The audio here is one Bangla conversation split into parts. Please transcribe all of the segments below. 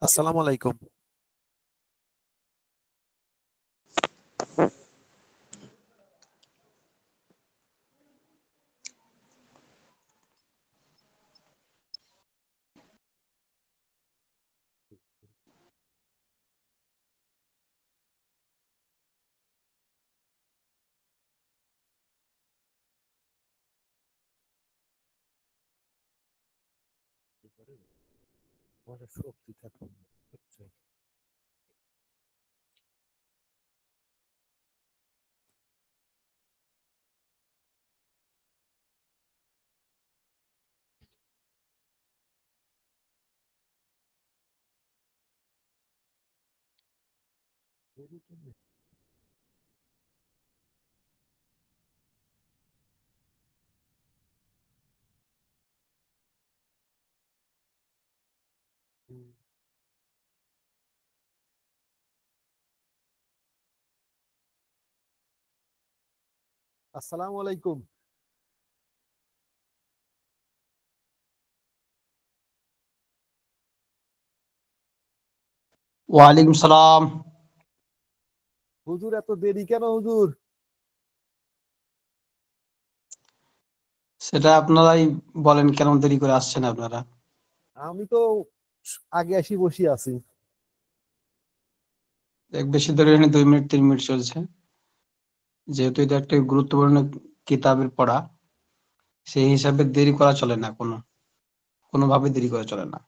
আসসালামু আলাইকুম। আসসালামু আলাইকুম। ওয়ালাইকুম সালাম। হুজুর, এত দেরি কেন হুজুর? সেটা আপনারাই বলেন, কেন দেরি করে আসছেন আপনারা? আমি তো আগে এসে বসে আছি। এক বেশি দেরি হয়নি, 2 মিনিট 3 মিনিট চলছে। যেহেতু এটা একটা গুরুত্বপূর্ণ কিতাবের পড়া, সেই হিসাবে দেরি করা চলে না, কোনোভাবে দেরি করা চলে না।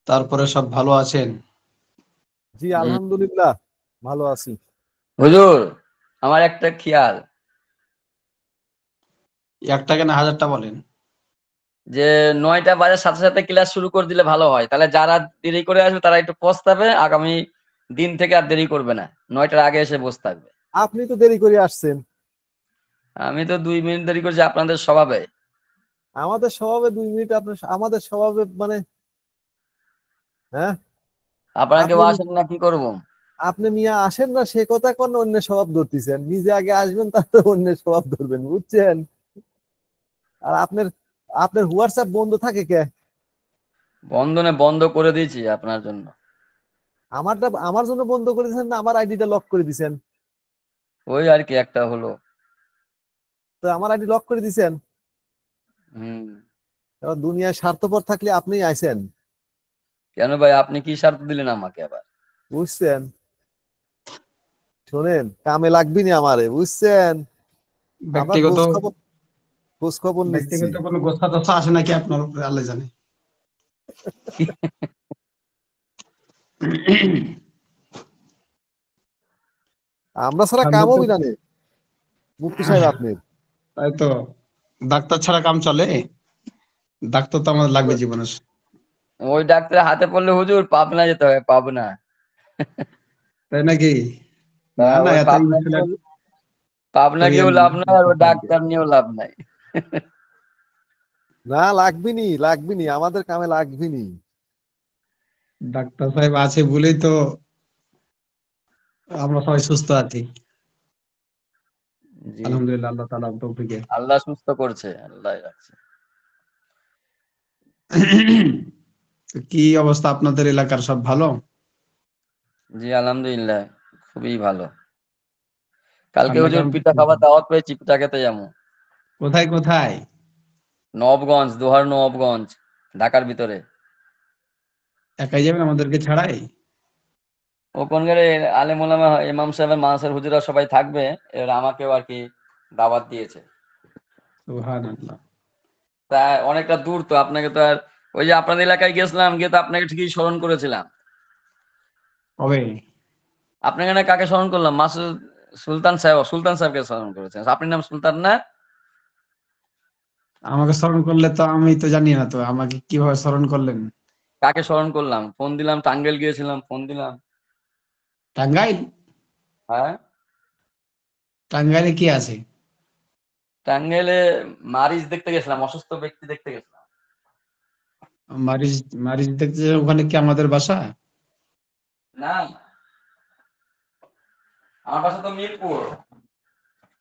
তারপরে সব ভালো আছেন? জি, আলহামদুলিল্লাহ ভালো আছি। হুজুর, আমার একটা খেয়াল একটা কেন, 1000টা বলেন। যে 9টা বাজার সাথে সাথে ক্লাস শুরু করে দিলে ভালো হয়। তাহলে যারা দেরি করে আসবে তারা একটু পস্তাবে, আগামী দিন থেকে আর দেরি করবে না, 9টার আগে এসে বসে থাকবে। আপনি তো দেরি করে আসছেন। আমি তো 2 মিনিট দেরি করছি আপনাদের স্বভাবে। আমাদের স্বভাবে 2 মিনিট, আপনার আমাদের স্বভাবে মানে, হ্যাঁ। আপনারা কেউ আপনি আসেন না, কি করবো? আপনি মিয়া আসেন না সে কথা কোন অন্য স্বভাব ধরতেছেন, নিজে আগে আসবেন তারপর অন্য স্বভাব ধরবেন, বুঝছেন? আর আপনার আপনার হোয়াটসঅ্যাপ বন্ধ থাকে কে? বন্ধ করে দিয়েছি আপনার জন্য। আমারটা আমার জন্য বন্ধ করে দিয়েছেন না আমার আইডিটা লক করে দিয়েছেন? ওই আর কি একটা হলো। তো আমার আইডি লক করে দিয়েছেন। হুম। এবার দুনিয়ায় স্বার্থপর থাকলে আপনি আইছেন, কেন ভাই, আপনি কি স্বার্থ দিলেন আমাকে আবার? বুঝছেন? শোনেন, কামে লাগবি না আমারে, বুঝছেন? আমরা ব্যক্তিগত খোঁজ খবর নিচ্ছি। ব্যক্তিগত কোনো গোসা টোসা আসে নাকি আপনার উপরে, আল্লাহ জানে। আমরা ছাড়া ঠান্ডা কামও তো, বিনা নেই, মুফতি সাহেব আপনি। তাই তো। ডাক্তার ছাড়া কাম চলে? ডাক্তার তো আমাদের লাগবে জীবনে। ওই ডাক্তার হাতে পড়লে হুজুর পাবনা যেতে হবে, পাবনা। তাই নাকি? তা না না, ওই এত পাবনা করিয়েন গিয়েও না। লাভ নাই, আর ওই ডাক্তার নিয়েও লাভ নাই। না, লাগবিনি আমাদের কামে লাগবিনি। ডাক্তার সাহেব আছে বলেই তো আমরা সবাই সুস্থ আছি, জি, আলহামদুলিল্লাহ, আল্লাহ তাআলার তৌফিকে। আল্লাহ সুস্থ করছে, আল্লাহ রাখছে। তো কি অবস্থা আপনাদের এলাকার, সব ভালো? জি আলহামদুলিল্লাহ, খুবই ভালো। কালকে ঠান্ডা হুজুর কেমন পিঠা পড়ছে? খাবার দাওয়াত পেয়েছি, পিঠা খেতে যাবো। কোথায় কোথায়? নবগঞ্জ, দোহার নবগঞ্জ, ঢাকার ভিতরে। একাই যাবেন আমাদেরকে ছাড়াই? ওখানকার আলেম ওলামা ইমাম সাহেবের মানসার হুজুরা সবাই থাকবে, এবার আমাকেও আর কি দাওয়াত দিয়েছে। সুবহানাল্লাহ। তা অনেকটা দূর তো, আপনাকে তো আর ওই যে আপনাদের এলাকায় গেছিলাম, গিয়ে তো আপনাকে ঠিকই স্মরণ করেছিলাম। কবে? আপনাকে না কাকে স্মরণ করলাম? মাসুদ সুলতান সাহেবকে স্মরণ করেছেন। আপনার নাম সুলতান না? আমাকে স্মরণ করলে তো আমি তো জানি না, তো আমাকে কিভাবে স্মরণ করলেন? কাকে স্মরণ করলাম? ফোন দিলাম, টাঙ্গাইল গিয়েছিলাম, ফোন দিলাম। টাঙ্গাইল? হ্যাঁ, টাঙ্গাইলে কি আছে? টাঙ্গাইলে মারিচ দেখতে গেছিলাম, অসুস্থ ব্যক্তি দেখতে গেছিলাম। মারিচ? মারিচ দেখতে ওখানে কি আমাদের বাসা? না, আমার বাসা তো মিরপুর।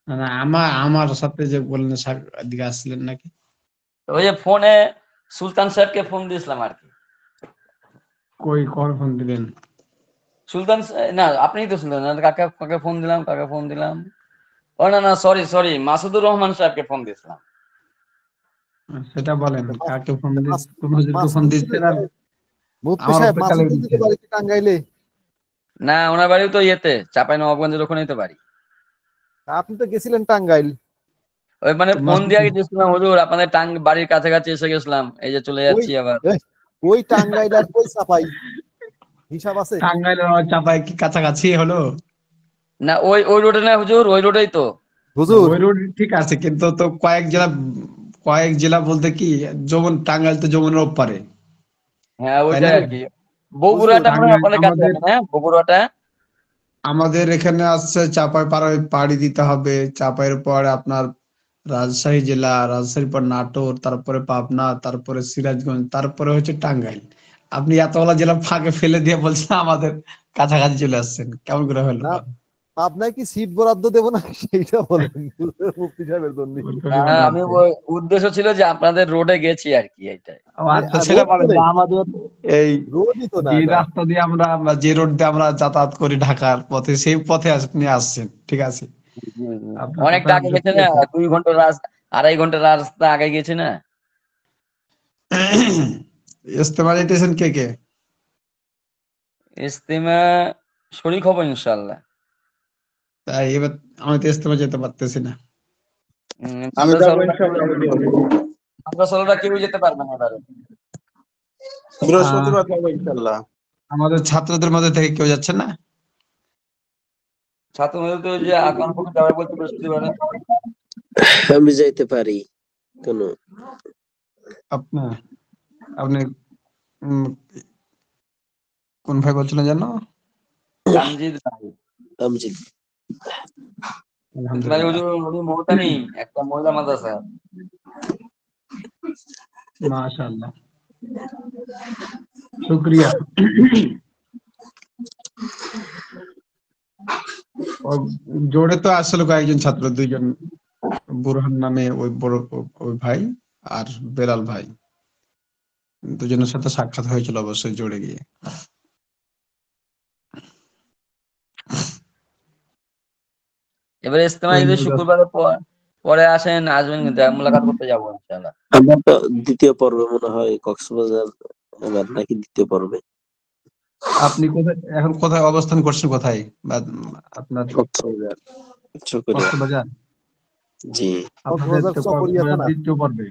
না, আমার আমার সাথে যে বললেন এদিকে আসছিলেন নাকি? তো ওই যে ফোনে সুলতান সাহেবকে ফোন দিয়েছিলাম আর কি। কই কখন ফোন দিলেন? না, আপনিই তো ছিলেন না, কাকে কাকে ফোন দিলাম, কাকে ফোন দিলাম? ও না না, সরি সরি, মাসুদুর রহমান সাহেবকে ফোন দিয়েছিলাম। সেটা বলেন, কাকে ফোন মাস- কোন হুজুরকে ফোন মাসুদ দিচ্ছেন? আর মুফতি আমার সাহেব, অপেক্ষা মাসুদ লেগে হুজুরের দিচ্ছেন। বাড়ি কি টাঙ্গাইলে? না, ওনার বাড়িও তো ইয়েতে, চাঁপাইনবাবগঞ্জের ওখানেই তো বাড়ি। আপনি তো গেছিলেন টাঙ্গাইল। ওই মানে তো ফোন দিয়ে গেছিলাম, হুজুর আপনাদের বাড়ির কাছাকাছি এসে গেছিলাম, এই যে চলে ওই যাচ্ছি আবার। এই, ওই টাঙ্গাইল আর কই চাপাই হিসাব আছে? টাঙ্গাইলের আর চাপাই কি কাছাকাছি হলো? না, ওই ওই রোডে না হুজুর, ওই রোডেই তো। না, হুজুর, ওই রোড ঠিক আছে, কিন্তু তো কয়েক জেলা বলতে কি, টাঙ্গাইল তো যমুনার ওপারে, হ্যাঁ, তাই না? ওইটাই আর কি। হুজুর বগুড়াটা মনে হয় টাঙ্গাইল আপনাদের কাছে আমাদের আছে না, বগুড়াটা? আমাদের এখানে আসছে চাপাই পাড়ি দিতে হবে। চাপাইয়ের পর আপনার রাজশাহী জেলা, রাজশাহীর পর নাটোর, তারপরে পাবনা, তারপরে সিরাজগঞ্জ, তারপরে হচ্ছে টাঙ্গাইল। আপনি এতগুলা জেলা ফাঁকে ফেলে দিয়ে বলছেন আমাদের কাছাকাছি চলে আসছেন, কেমন করে হলো? না, আপনার কি সিট বরাদ্দ দেবো না সেইটা বলেন মুফতি সাহেবের জন্য। আমি ওই উদ্দেশ্য ছিল যে আপনাদের রোডে গেছি আর কি, এইটাই। ও আচ্ছা, সেটা রোড বলেন করে যে আমাদের এই রোডই তো না যে এটা। রাস্তা দিয়ে আমরা যে রোড দিয়ে আমরা যাতায়াত করি ঢাকার পথে, সেই পথে আপনি আসছেন, ঠিক আছে। আপনার কথা অনেকটা আগে গেছে যুক্তি না, আছে। 2 ঘন্টা রাস্তা, 2.5 ঘন্টা রাস্তা আগে গেছে না। ইস্তেমা যেতেছেন কে কে? ইস্তেমা শরীক হবো ইনশাল্লাহ। তাই এবার আমি তো ইস্তেমা যেতে পারতেছি না। আমি যাবো মাদ্রাসাওয়ালারা ইনশাআল্লাহ। মাদ্রাসাওয়ালারা কেউ যেতে পারবে না এবারে। বৃহস্পতিবার যাবো ইনশাআল্লাহ। আমাদের ছাত্রদের মধ্যে থেকে কেউ যাচ্ছে না? ছাত্র তো যে আকাম পক্ষে যাবে বলতে বৃহস্পতিবারে। আমি যাইতে পারি কোনো। আপনার আপনি উম, কোন ভাই বলছিলেন জানো? তামজিদ ভাই। আমজিদ। ভাই আলহামদুলিল্লাহ, হুজুর উনি মহতামি একটা মহিলা মাদ্রাসা। মাশাআল্লাহ, শুক্রিয়া। ও জোড়ে তো আসলে কয়েকজন ছাত্র, দুইজন বুরহান নামে ওই বড় ওই ভাই, আর বেলাল ভাই, দুজনের সাথে সাক্ষাৎ হয়েছিল অবশ্যই জোড়ে গিয়ে। এবারে ইস্তেমা যদি শুক্রবারে পরে আসবেন কিন্তু মোলাকাত করতে যাবো ইনশাল্লাহ। আমরা তো দ্বিতীয় পর্বে মনে হয় কক্সবাজার, এবার নাকি দ্বিতীয় পর্বে আপনি কোথায় অবস্থান করছেন, কোথায় বা আপনার? কক্সবাজার চকরিয়া। কক্সবাজার? জি আপনাদের কক্সবাজার তো চকরিয়া কক্সবাজার থানা। দ্বিতীয় পর্বে।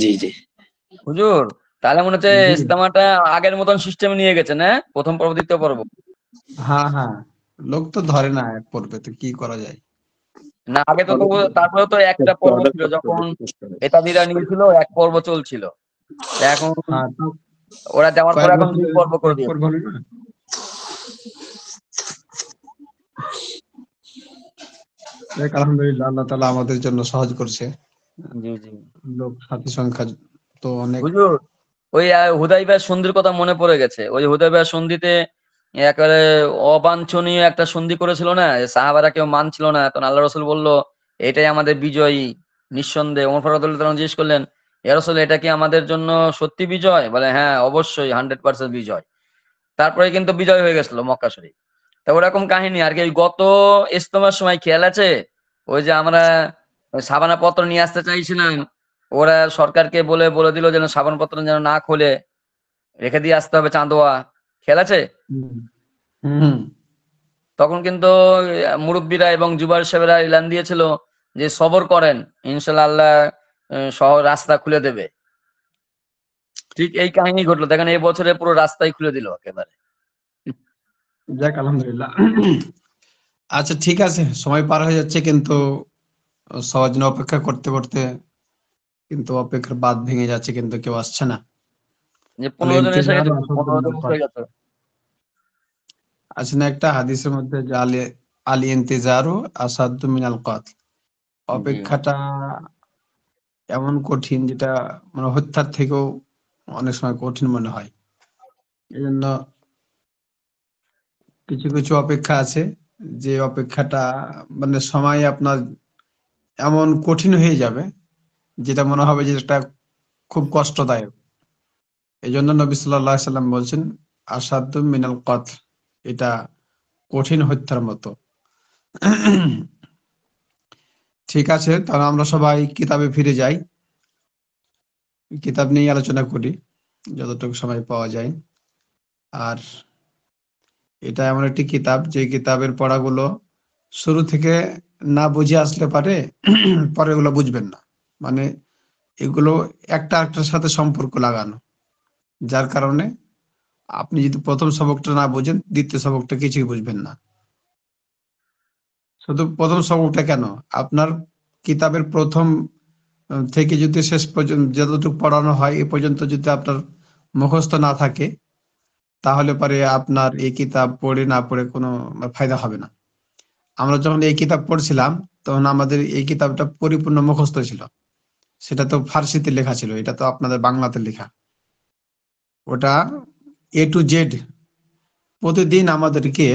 জি জি। হুজুর তাহলে মনে হচ্ছে জি, ইস্তেমাটা আগের মতন সিস্টেম নিয়ে গেছে না, প্রথম পর্ব দ্বিতীয় পর্ব। হ্যাঁ হ্যাঁ, লোক তো ধরে না এক পর্বে, তো কি করা যায়। না আগে তো তারপরে তো একটা পর্ব ছিল, যখন এতাদিরা নিয়েছিল এক পর্ব চলছিল। তা এখন হ্যাঁ, তো ওরা দেওয়ার পর কয়েক এখন 2 বছর পর্ব করে এক দিয়েছে। পর্ব হলো না। যাক, আলহামদুলিল্লাহ, আল্লাহ তাআলা আমাদের জন্য সহজ করছে। জি জি। লোক সাথী সংখ্যা তো অনেক। হুজুর ওই হুদাইবিয়ার সন্ধির কথা মনে পড়ে গেছে। ওই হুদাইবিয়ার সন্ধিতে একেবারে অবাঞ্ছনীয় একটা সন্ধি করেছিল না, সাহাবারা কেউ মানছিল না, তখন আল্লাহ রসুল বলল এটাই আমাদের বিজয়ী নিঃসন্দেহে। ওমর ফারুক রাদিয়াল্লাহু তাআলা জিজ্ঞেস করলেন, ইয়া রাসূল এটা কি আমাদের জন্য সত্যি বিজয়? বলে হ্যাঁ অবশ্যই, 100% বিজয়। তারপরে কিন্তু বিজয় হয়ে গেছিল মক্কা শরীফ। তা ওরকম কাহিনী আর কি। ওই গত ইজতেমার সময় খেয়াল আছে, ওই যে আমরা সাবানা পত্র নিয়ে আসতে চাইছিলাম, ওরা সরকারকে বলে বলে দিল যেন সাবান পত্র যেন না খুলে রেখে দিয়ে আসতে হবে চাঁদোয়া। খেয়াল আছে? হুম হুম। তখন কিন্তু মুরব্বীরা এবং জুবাইর সাহেবেরা এলান দিয়েছিল যে সবর করেন, ইনশাল্লাহ আল্লাহ শহর রাস্তা খুলে দেবে। ঠিক এই কাহিনী ঘটলো, দেখেন এই বছরে পুরো রাস্তাই খুলে দিল একেবারে। যাক, আলহামদুলিল্লাহ। আচ্ছা, ঠিক আছে, সময় পার হয়ে যাচ্ছে, কিন্তু সবার জন্য অপেক্ষা করতে করতে কিন্তু অপেক্ষার বাঁধ ভেঙে যাচ্ছে, কিন্তু কেউ আসছে না। যে বলে 15 জন এসে ইন্তেজার গেছে, আসাদ 15 জন মিনাল এসে কতল। গেছে। আছে না একটা হাদিসের মধ্যে যে আলী ইন্তেজারু আসাদু মিনাল কতল, জি। অপেক্ষাটা এমন কঠিন যেটা মানে হত্যার থেকেও অনেক সময় কঠিন মনে হয়। এই জন্য কিছু কিছু অপেক্ষা আছে যে অপেক্ষাটা মানে সময় আপনার এমন কঠিন হয়ে যাবে যেটা মনে হবে যে এটা খুব কষ্টদায়ক। এই জন্য নবী সাল্লাল্লাহু আলাইহি সাল্লাম বলছেন আসাদু মিনাল কতল, এটা কঠিন হত্যার মতো। ঠিক আছে, তাহলে আমরা সবাই কিতাবে ফিরে যাই, কিতাব নিয়ে আলোচনা করি যতটুকু সময় পাওয়া যায়। আর এটা এমন একটি কিতাব যে কিতাবের পড়াগুলো শুরু থেকে না বুঝে আসলে পারে পরে এগুলো বুঝবেন না। মানে এগুলো একটা একটার সাথে সম্পর্ক লাগানো, যার কারণে আপনি যদি প্রথম সবকটা না বুঝেন দ্বিতীয় সবকটা কিছুই বুঝবেন না। শুধু প্রথম সবকটা কেন, আপনার কিতাবের প্রথম থেকে যদি শেষ পর্যন্ত যতটুকু পড়ানো হয় এ পর্যন্ত যদি আপনার মুখস্থ না থাকে, তাহলে পরে আপনার এই কিতাব পড়ে না পড়ে কোনো ফায়দা হবে না। আমরা যখন এই কিতাব পড়ছিলাম তখন আমাদের এই কিতাবটা পরিপূর্ণ মুখস্থ ছিল। সেটা তো ফার্সিতে লেখা ছিল, এটা তো আপনাদের বাংলাতে লেখা। ওটা এ টু জেড প্রতিদিন আমাদেরকে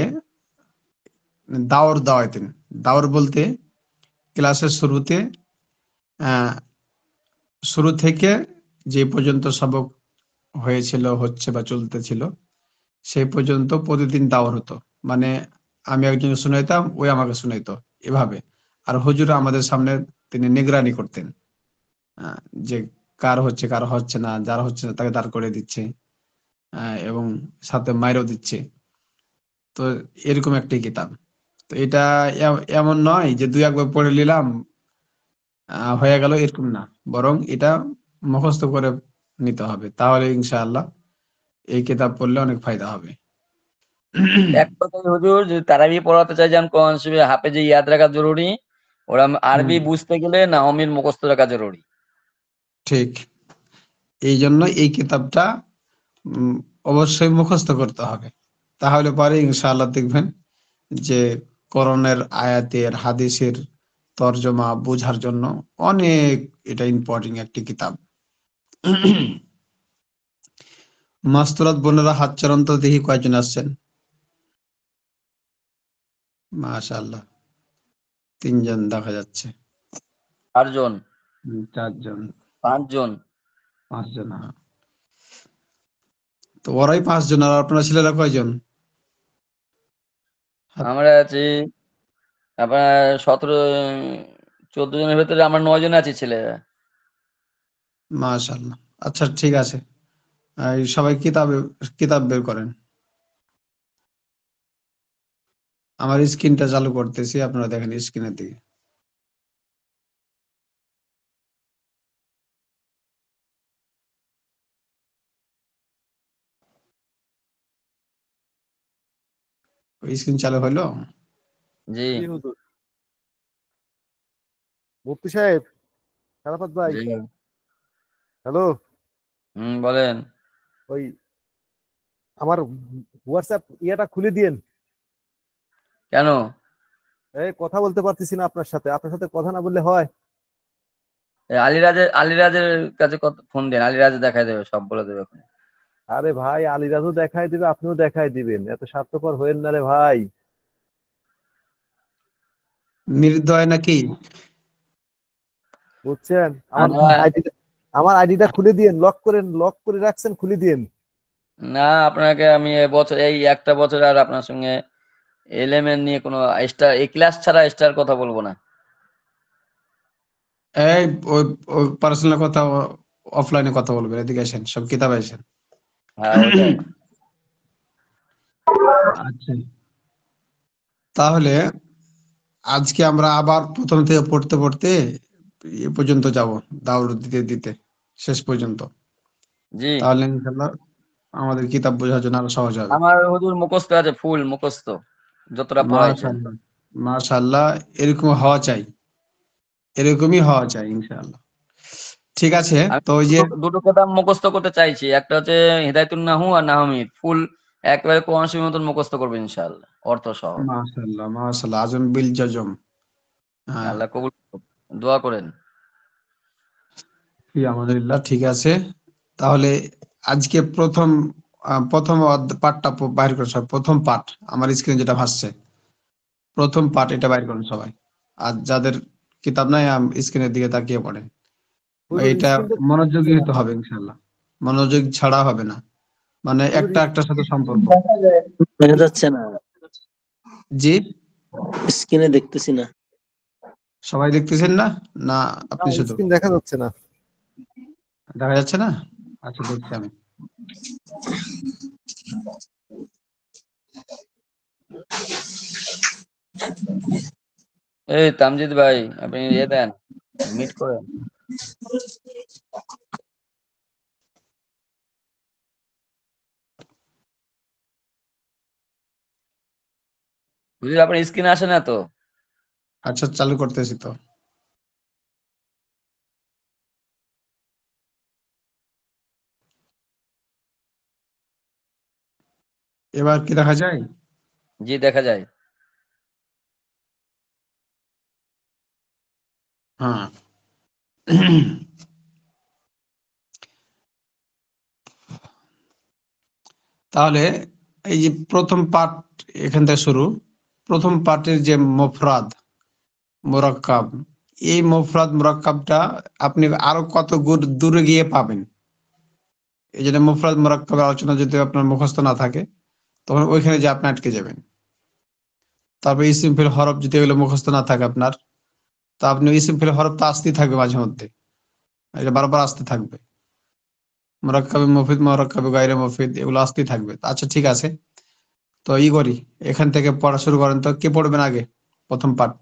দাওর দাওয়াতেন। দাওর বলতে ক্লাসের শুরুতে শুরু থেকে যে পর্যন্ত সবক হয়েছিল, হচ্ছে বা চলতেছিল সেই পর্যন্ত প্রতিদিন দাওর হতো। মানে আমি একজনকে শুনাইতাম, ওই আমাকে শুনাইতো, এভাবে। আর হুজুর আমাদের সামনে তিনি নিগরানি করতেন, আহ, যে কার হচ্ছে কার হচ্ছে না, যার হচ্ছে না তাকে দাঁড় করে দিচ্ছে, এবং সাথে মাইরও দিচ্ছে। তো এরকম একটি কিতাব। তো এটা এমন নয় যে দুই একবার পড়ে নিলাম হয়ে গেল, এরকম না। বরং এটা মুখস্থ করে নিতে হবে, তাহলে ইনশাআল্লাহ এই কিতাব পড়লে অনেক ফায়দা হবে। এক কথায় হুজুর, যদি তারাবি পড়াতে চাই যেমন কোরআন শরীফ হাফেজে ইয়াদ রাখা জরুরি, ওরা হুম, আরবি বুঝতে গেলে নাহমির মুখস্থ রাখা জরুরি। ঠিক। এই জন্য এই কিতাবটা উম, অবশ্যই মুখস্থ করতে হবে, তাহলে পরে ইনশাআল্লাহ দেখবেন যে কোরআনের আয়াতের হাদিসের তর্জমা বোঝার জন্য অনেক এটা ইম্পর্টেন্ট একটি কিতাব। মাস্তুরাত বোনেরা হাত চালান তো, দেখি কয়জন আসছেন। মাশাআল্লাহ, 3 জন দেখা যাচ্ছে। 4 জন, 4 জন, 5 জন। 5 জন, হ্যাঁ। তো ওরাই 5 জন, আর আপনারা ছেলেরা কয়জন? আমরা আছি আপনার 14 জনের ভেতরে আমরা 9 জন আছি ছেলেরা। মাশাআল্লাহ, আচ্ছা ঠিক আছে। এই সবাই কিতাব বের করেন। আমার স্ক্রিনটা চালু করতেছি, আপনারা দেখেন স্ক্রিনের দিকে। স্ক্রিন চালু হলো? জি। জি হুজুর। মুফতি সাহেব, খারাপাত ভাই, জি। হ্যালো। বলেন। ওই আমার হোয়াটসঅ্যাপ ইয়েটা খুলে দিয়েন। কেন? এই কথা বলতে পারতেছি না আপনার সাথে, আপনার সাথে কথা না বললে হয়? আলিরাজের কাছে ফোন দেন, আলিরাজ দেখাই দেবে, সব বলে দেবে ওখানে। আরে ভাই, আলিরাজও দেখাই দিবে, আপনিও দেখাই দিবেন, এত স্বার্থপর হয়েন না রে ভাই। নির্দয় নাকি? বুঝছেন? আমরা আইডিটা আমার আইডিটা খুলে দিয়েন, লক করে রাখছেন, খুলে দিয়েন। না, আপনাকে আমি এই একটা বছর আর আপনার সঙ্গে এলেমেন্ট নিয়ে কোনো স্টার, এই ক্লাস ছাড়া স্টার কথা বলবো না। এই ওই ওই পার্সোনাল কথা অফলাইনে কথা বলবেন, এদিকে আসেন, সব কিতাবে আসেন। হ্যাঁ, ওটাই। আচ্ছা, তাহলে আজকে আমরা আবার প্রথম থেকে পড়তে পড়তে এ পর্যন্ত যাব, দাওর দিতে দিতে শেষ পর্যন্ত। জি। তাহলে ইনশাআল্লাহ আমাদের কিতাব বোঝার জন্য আরো সহজ হবে। আমার হুজুর মুখস্থ আছে, ফুল মুখস্থ, যতটা পড়াইছেন। মাশাআল্লাহ, মাশাআল্লাহ, এরকম হওয়া চাই, এরকমই হওয়া চাই ইনশাআল্লাহ। ঠিক আছে, আমি তো ওই যে দুটো কথা মুখস্থ করতে চাইছি, একটা হচ্ছে হিদায়াতুন নাহু আর নাহমিদ, ফুল একেবারে কোরআন শরীফের মতন মুখস্থ করবো ইনশাআল্লাহ, অর্থ সহ। মাশাআল্লাহ মাশাআল্লাহ, আজম বিল জজম। হ্যাঁ, আল্লাহ কবুল করুক। দোয়া করেন। আলহামদুলিল্লাহ, ঠিক আছে। তাহলে আজকে প্রথম পার্টটা বাইর করুন সব, প্রথম পার্ট আমার স্ক্রিনে যেটা ভাসছে, প্রথম পার্ট এটা বাইর করুন সবাই। আর যাদের কিতাব নাই স্ক্রিনের দিকে তাকিয়ে পড়েন। হুজুর এটা স্ক্রিন তো মনোযোগী হতে হবে ইনশাল্লাহ, মনোযোগ ছাড়া হবে না, মানে হুজুর একটা একটার সাথে সম্পর্ক। দেখা যাচ্ছে না, জি, স্ক্রিনে দেখতেছি না। সবাই দেখতেছেন না? না আপনি শুধু স্ক্রিন দেখা যাচ্ছে না। দেখা যাচ্ছে না? আচ্ছা, দেখছি আমি। এই তামজিদ ভাই, আপনি দেন, মিট করেন। হুজুর আপনার স্ক্রিনে আসে না তো। আচ্ছা, চালু করতেছি তো। এবার কি দেখা যায়? জি দেখা যায়। হ্যাঁ। তাহলে এই যে প্রথম পার্ট, এখান থেকে শুরু। প্রথম পার্টের যে মুফরাদ মুরাক্কাব, এই মুফরাদ মুরাক্কাবটা আপনি আরো কত দূরে গিয়ে পাবেন। এই জন্য মুফরাদ মুরাক্কাবের আলোচনা যদি আপনার মুখস্থ না থাকে, তখন ওইখানে যে আপনি আটকে যাবেন। তারপরে ইসিম ফিল হরফ যদি এগুলো মুখস্থ না থাকে আপনার, তো আপনি ইসিম ফিল হরফ তো আসতেই থাকবে মাঝে মধ্যে, এটা বারবার আসতে থাকবে। মুরাক্কাবে মফিদ, মুরাক্কাবে গায়রে মফিদ, এগুলো আসতেই থাকবে। আচ্ছা, ঠিক আছে, তো করি, এখান থেকে পড়া শুরু করেন। তো কে পড়বেন আগে প্রথম পার্ট?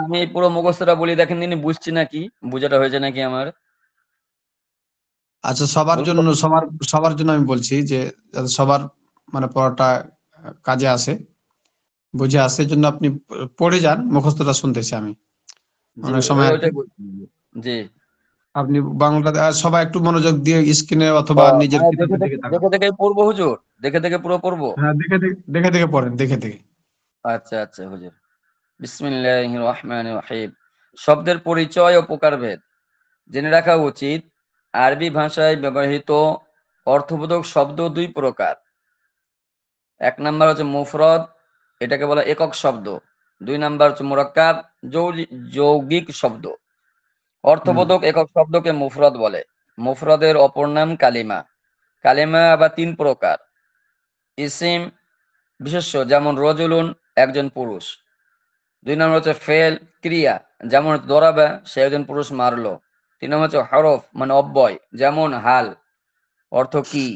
আমি পুরো মুখস্থটা বলি, দেখেন তিনি বুঝছি নাকি, বুঝাটা হয়েছে নাকি আমার। আচ্ছা, সবার জন্য, সবার জন্য আমি বলছি যে যাতে সবার মানে পড়াটা কাজে আসে, বুঝে আসে, এই জন্য আপনি পড়ে যান, মুখস্থটা শুনতেছি আমি জি অনেক সময় আর কি। ওইটাই বলছি। জি। আপনি বাংলাটা সবাই একটু মনোযোগ দিয়ে স্ক্রিনে অথবা নিজের মানে দেখে কিতাবের দিকে দেখে তাকান। দেখে দেখে পড়বো হুজুর, দেখে দেখে পুরো পড়বো। হ্যাঁ, দেখে দেখে দেখে দেখে পড়েন, দেখে দেখে। আচ্ছা আচ্ছা হুজুর। বিসমিল্লাহির রহমানির রহিম। শব্দের পরিচয় ও প্রকারভেদ জেনে রাখা উচিত। আরবি ভাষায় ব্যবহৃত অর্থবোধক শব্দ দুই প্রকার। এক নাম্বার হচ্ছে মুফরদ, এটাকে বলা একক শব্দ। দুই নাম্বার হচ্ছে মুরাক্কাব, যৌগিক শব্দ। হুম অর্থবোধক একক শব্দকে মুফরদ বলে। মুফরদের অপর নাম কালিমা। কালিমা আবার তিন প্রকার। ইসিম বিশেষ্য, যেমন রজুলুন, একজন পুরুষ। দুই নম্বর হচ্ছে ফেল, ক্রিয়া, যেমন দরাবা, সে একজন পুরুষ মারলো। তিন নম্বর হচ্ছে হরফ, মানে অব্যয়, যেমন হাল, অর্থ কি।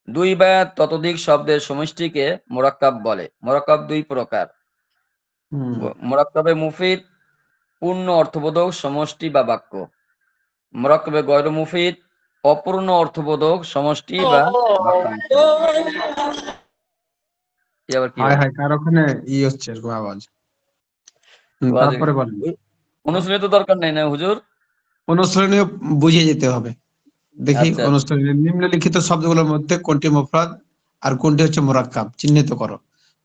দুই বা ততোধিক শব্দের সমষ্টিকে মোরাক্কাব বলে। মোরাক্কাব দুই প্রকার। হুম মোরাক্কাবে মুফিদ, পূর্ণ অর্থবোধক সমষ্টি বা বাক্য। মোরাক্কাবে গয়র মুফিদ, অপূর্ণ অর্থবোধক সমষ্টি বা বাক্যাংশ। কি আবার কি হায় হলো? হায়, কার ওখানে হচ্ছে এরকম আওয়াজ? তারপরে বলেন। অনুশীলনী তো দরকার নেই না হুজুর? অনুশ্রেণীও বুঝে যেতে হবে। দেখি আচ্ছা আচ্ছা। অনুশ্রেণী নিম্নলিখিত শব্দগুলোর মধ্যে কোনটি মুফরাদ আর কোনটি হচ্ছে মুরাক্কাব চিহ্নিত করো।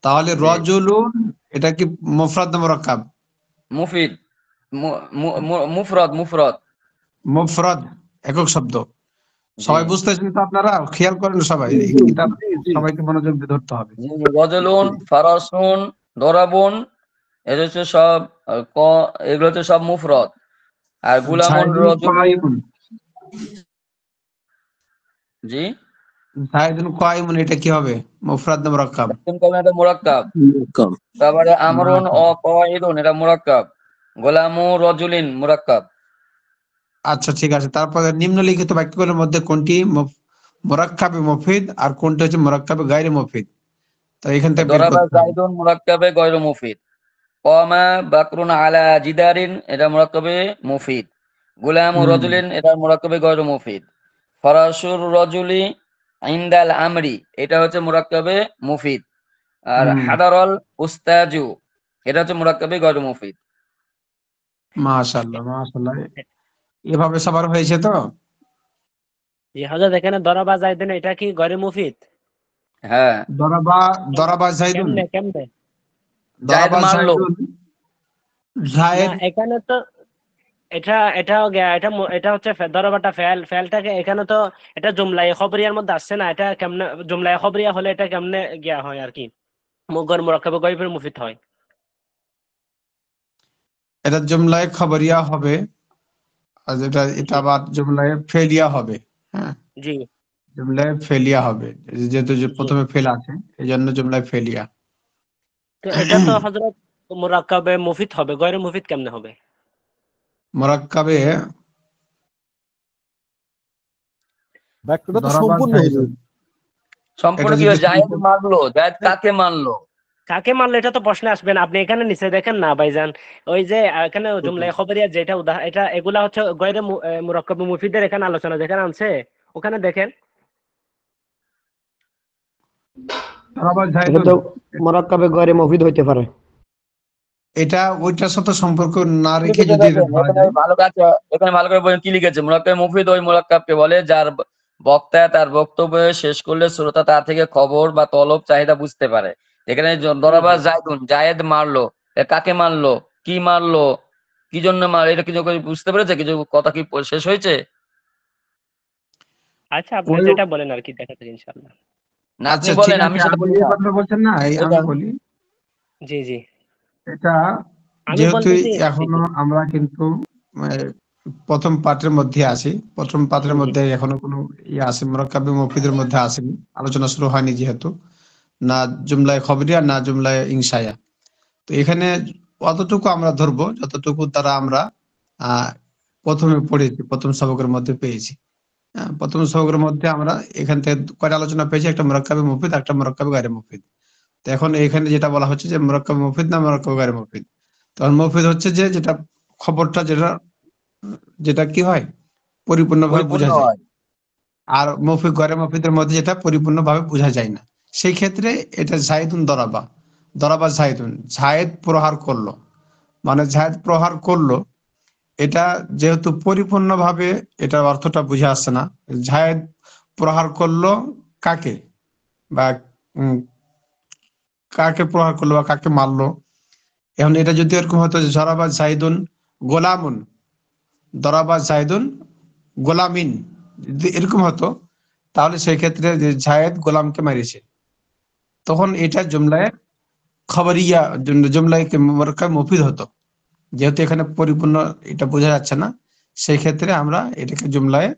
তাহলে জি। রজুলুন, এটা কি মুফরাদ না মুরাক্কাব? মুফিদ, মুফরদ মুফরদ। মুফরাদ, একক শব্দ। জি সবাই বুঝতেছেন তো? আপনারা খেয়াল করেন সবাই, জি এই জি কিতাব জি জি। সবাইকে মনোযোগ দিয়ে ধরতে হবে। জি। রজলুন, ফারাসুন, দরাবুন, এগুলো হচ্ছে সব এগুলো হচ্ছে সব মুফরদ। আর গুলামুন, জায়দুন রজুলুন। কায়িমুন, জি। জায়দুন কায়িমুন, এটা কি হবে, মুফরাদ না মুরাক্কাব? একদম কমন, এটা মুরাক্কাব। কম। তারপরে আমরুন ও মাশাআল্লাহ। কায়িদুন, এটা মুরাক্কাব। গোলামু রজুলিন মুরাক্কাব। আচ্ছা, ঠিক আছে, তারপরে নিম্নলিখিত বাক্যগুলোর মধ্যে কোনটি মুরাক্কাবে মুফিদ আর কোনটি হচ্ছে মুরাক্কাবে গায়রে মুফিদ, তো এখান থেকে বের দরাবা করতে হবে। জাইদুন মুরাক্কাবে গয়র মুফিদ। কমা বাকরুন আলা জিদারিন, এটা মুরাক্কাবে মুফিদ। গুলামু হুম রজুলিন, এটা মুরাক্কাবে গয়র মুফিদ। ফরাসুর রজুলি ইনদাল আমরি, এটা হচ্ছে মুরাক্কাবে মুফিদ। আর হুম হাদারল উস্তাজু, এটা হচ্ছে মুরাক্কাবে গয়র মুফিদ। মাশাআল্লাহ মাশাআল্লাহ, এভাবে সবার হয়েছে তো? জি হযরত, এখানে দরাবা জাইদুন এটা কি গয়রে মুফিদ? হ্যাঁ, দরাবা দরাবা জাইদুন, কেমনে কেমনে? জায়েদ দরাবা মারলো। জাইদুন না জায়েদ। এখানে তো এটাও এটা হচ্ছে দরাবাটা ফেলটাকে এখানে তো এটা জুমলায়ে খবরিয়ার মধ্যে আসছে না। এটা কেমনে জুমলায়ে খবরিয়া হলে এটা কেমনে গিয়া হয় আর কি, মুগর মুরাক্কাবে গয়রের মুফিদ হয়? এটা জুমলায় খবরিয়া হবে, আর এটা এটা জি আবার জুমলায় ফেলিয়া হবে। হ্যাঁ, জি জুমলায় ফেলিয়া হবে, যেহেতু যে জি। প্রথমে ফেল আছে, এই জন্য জুমলায় ফেলিয়া। তো এটা তো হযরত মুরাক্কাবে মুফিদ হবে, গয়রে মুফিদ কেমনে হবে? মুরাক্কাবে বাক্যটা তো দরাবা সম্পূর্ণ হলো। জাইদুন, সম্পূর্ণ এটা কি যদি হয়? জায়েদ মারলো, জায়েদ কাকে মারলো? কাকে মারলো এটা তো প্রশ্নে আসবে না। আপনি এখানে নিচে দেখেন না ভাইজান, ওই যে এখানে জুমলায়ে খবরিয়া যেটা উদাহরণ, এটা এগুলা হচ্ছে গয়রে মুরাক্কাবে মুফিদের এখানে আলোচনা যেখানে আনছে ওখানে দেখেন। দরাবা এটা জাইদুন, তো মোরাক্কাবে গয়রে মুফিদ হইতে পারে। এটা ওইটার সাথে সম্পর্ক না কি রেখে লিখেছে যদি এটা দেখেন, ধরা এখানে যায়। ভালো কাছে, এখানে ভালো করে বলেন কি লিখেছে। মুরাক্কাবে মুফিদ ওই মুরাক্কাবকে বলে যার বক্তা তার বক্তব্য শেষ করলে শ্রোতা তার থেকে খবর বা তলব চাহিদা বুঝতে পারে। এখানে দরাবা জায়দুন, জায়েদ মারলো, এ কাকে মারলো, কি মারলো, কি জন্য মারলো, এটা কিছু করে বুঝতে পেরেছে? কিছু কথা কি শেষ হয়েছে? আচ্ছা আপনি ওই যেটা বলেন আর কি দেখা যাক ইনশাআল্লাহ। না আপনি আচ্ছা ঠিক বলেন, আমি আছে, সেটা আপনি বলি যে না। কথাটা বলছেন না, আমি বললাম, বলি। জি জি এটা আমি যেহেতু বলতেছি। জি এখনো জি আমরা কিন্তু আহ, প্রথম পাঠের মধ্যে আছি, প্রথম পাঠের জি মধ্যে এখনো কোনো ইয়ে আছে, মুরাক্কাবে মুফিদের মধ্যে আসেনি, আলোচনা শুরু হয়নি যেহেতু, না জুমলায় খবরিয়া না জুমলায় ইনশায়া। তো এখানে অতটুকু আমরা ধরবো যতটুকু তারা আমরা আহ প্রথমে পড়েছি, প্রথম সবকের মধ্যে পেয়েছি। হ্যাঁ, প্রথম সবকের মধ্যে আমরা এখান থেকে কয়টা আলোচনা পেয়েছি, একটা মুরাক্কাবে মুফিদ, একটা মুরাক্কাবে গায়রে মুফিদ। তো এখন এখানে যেটা বলা হচ্ছে যে মুরাক্কাবে মুফিদ না মুরাক্কাবে গায়রে মুফিদ। তখন মুফিদ হচ্ছে যে যেটা খবরটা যেটা যেটা কি হয় পরিপূর্ণভাবে পরিপূর্ণ বোঝা যায়, হয়। আর মৌখিক গয়রে মৌখিকের মধ্যে যেটা পরিপূর্ণভাবে বোঝা যায় না। সেই ক্ষেত্রে এটা জাহিদুন দরাবা, দরাবা জাহিদুন, জায়েদ প্রহার করলো, মানে জায়েদ প্রহার করলো, এটা যেহেতু পরিপূর্ণভাবে এটার অর্থটা বুঝে আসছে না। জায়েদ প্রহার করলো কাকে, বা উম, কাকে প্রহার করলো বা কাকে মারলো। এখন এটা যদি এরকম হতো যে জরাবা জাহিদুন গোলামুন, দরাবা জাহিদুন গোলামিন, যদি এরকম হতো, তাহলে সেই ক্ষেত্রে যে জায়েদ গোলামকে মেরেছে, তখন এটা জুমলায় খবরিয়া, জুমলায় মুরাক্কাবে মুফিদ হতো। যেহেতু এখানে পরিপূর্ণ এটা বোঝা যাচ্ছে না, সেই ক্ষেত্রে আমরা এটাকে জুমলায়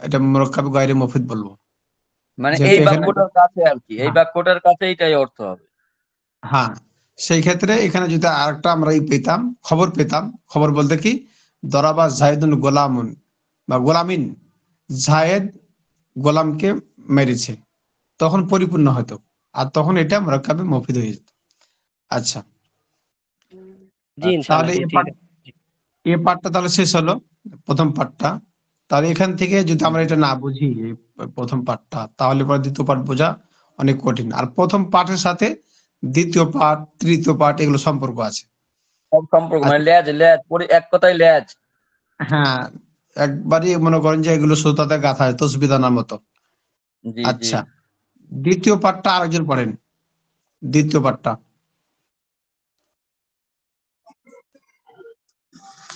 এটা মুরাক্কাবে গায়রে মুফিদ বলবো, মানে যেহেতু এই এখানে। বাক্যটার কাছে আর কি, এই হ্যাঁ, বাক্যটার কাছে এইটাই অর্থ হবে। হ্যাঁ, সেই ক্ষেত্রে এখানে যদি আরেকটা আমরা পেতাম, খবর পেতাম, খবর বলতে কি, দরাবা জাহিদুন গোলামুন বা গোলামিন, জায়েদ গোলামকে মেরেছে, তখন পরিপূর্ণ হতো, আর তখন এটা মুরাক্কাবে মুফিদ হয়ে যেত। আচ্ছা, জি ইনশাআল্লাহ, তাহলে জি ঠিক আছে। এ পার্টটা তাহলে শেষ হলো, প্রথম পার্টটা। তাহলে এখান থেকে যদি আমরা এটা না বুঝি, এই প্রথম পার্টটা, তাহলে পরে দ্বিতীয় পার্ট বোঝা অনেক কঠিন। আর প্রথম পার্টের সাথে দ্বিতীয় পার্ট, তৃতীয় পার্ট, এগুলো সম্পর্ক আছে। সব সম্পর্ক, মানে আচ্ছা, লেজ লেজ, এক কথায় লেজ। হ্যাঁ, একবারই মনে করেন যে এগুলো সুতাতে গাঁথা হয় তসবিদানার মতো। জি জি। আচ্ছা, দ্বিতীয় পার্টটা আরেকজন পড়েন, দ্বিতীয় পার্টটা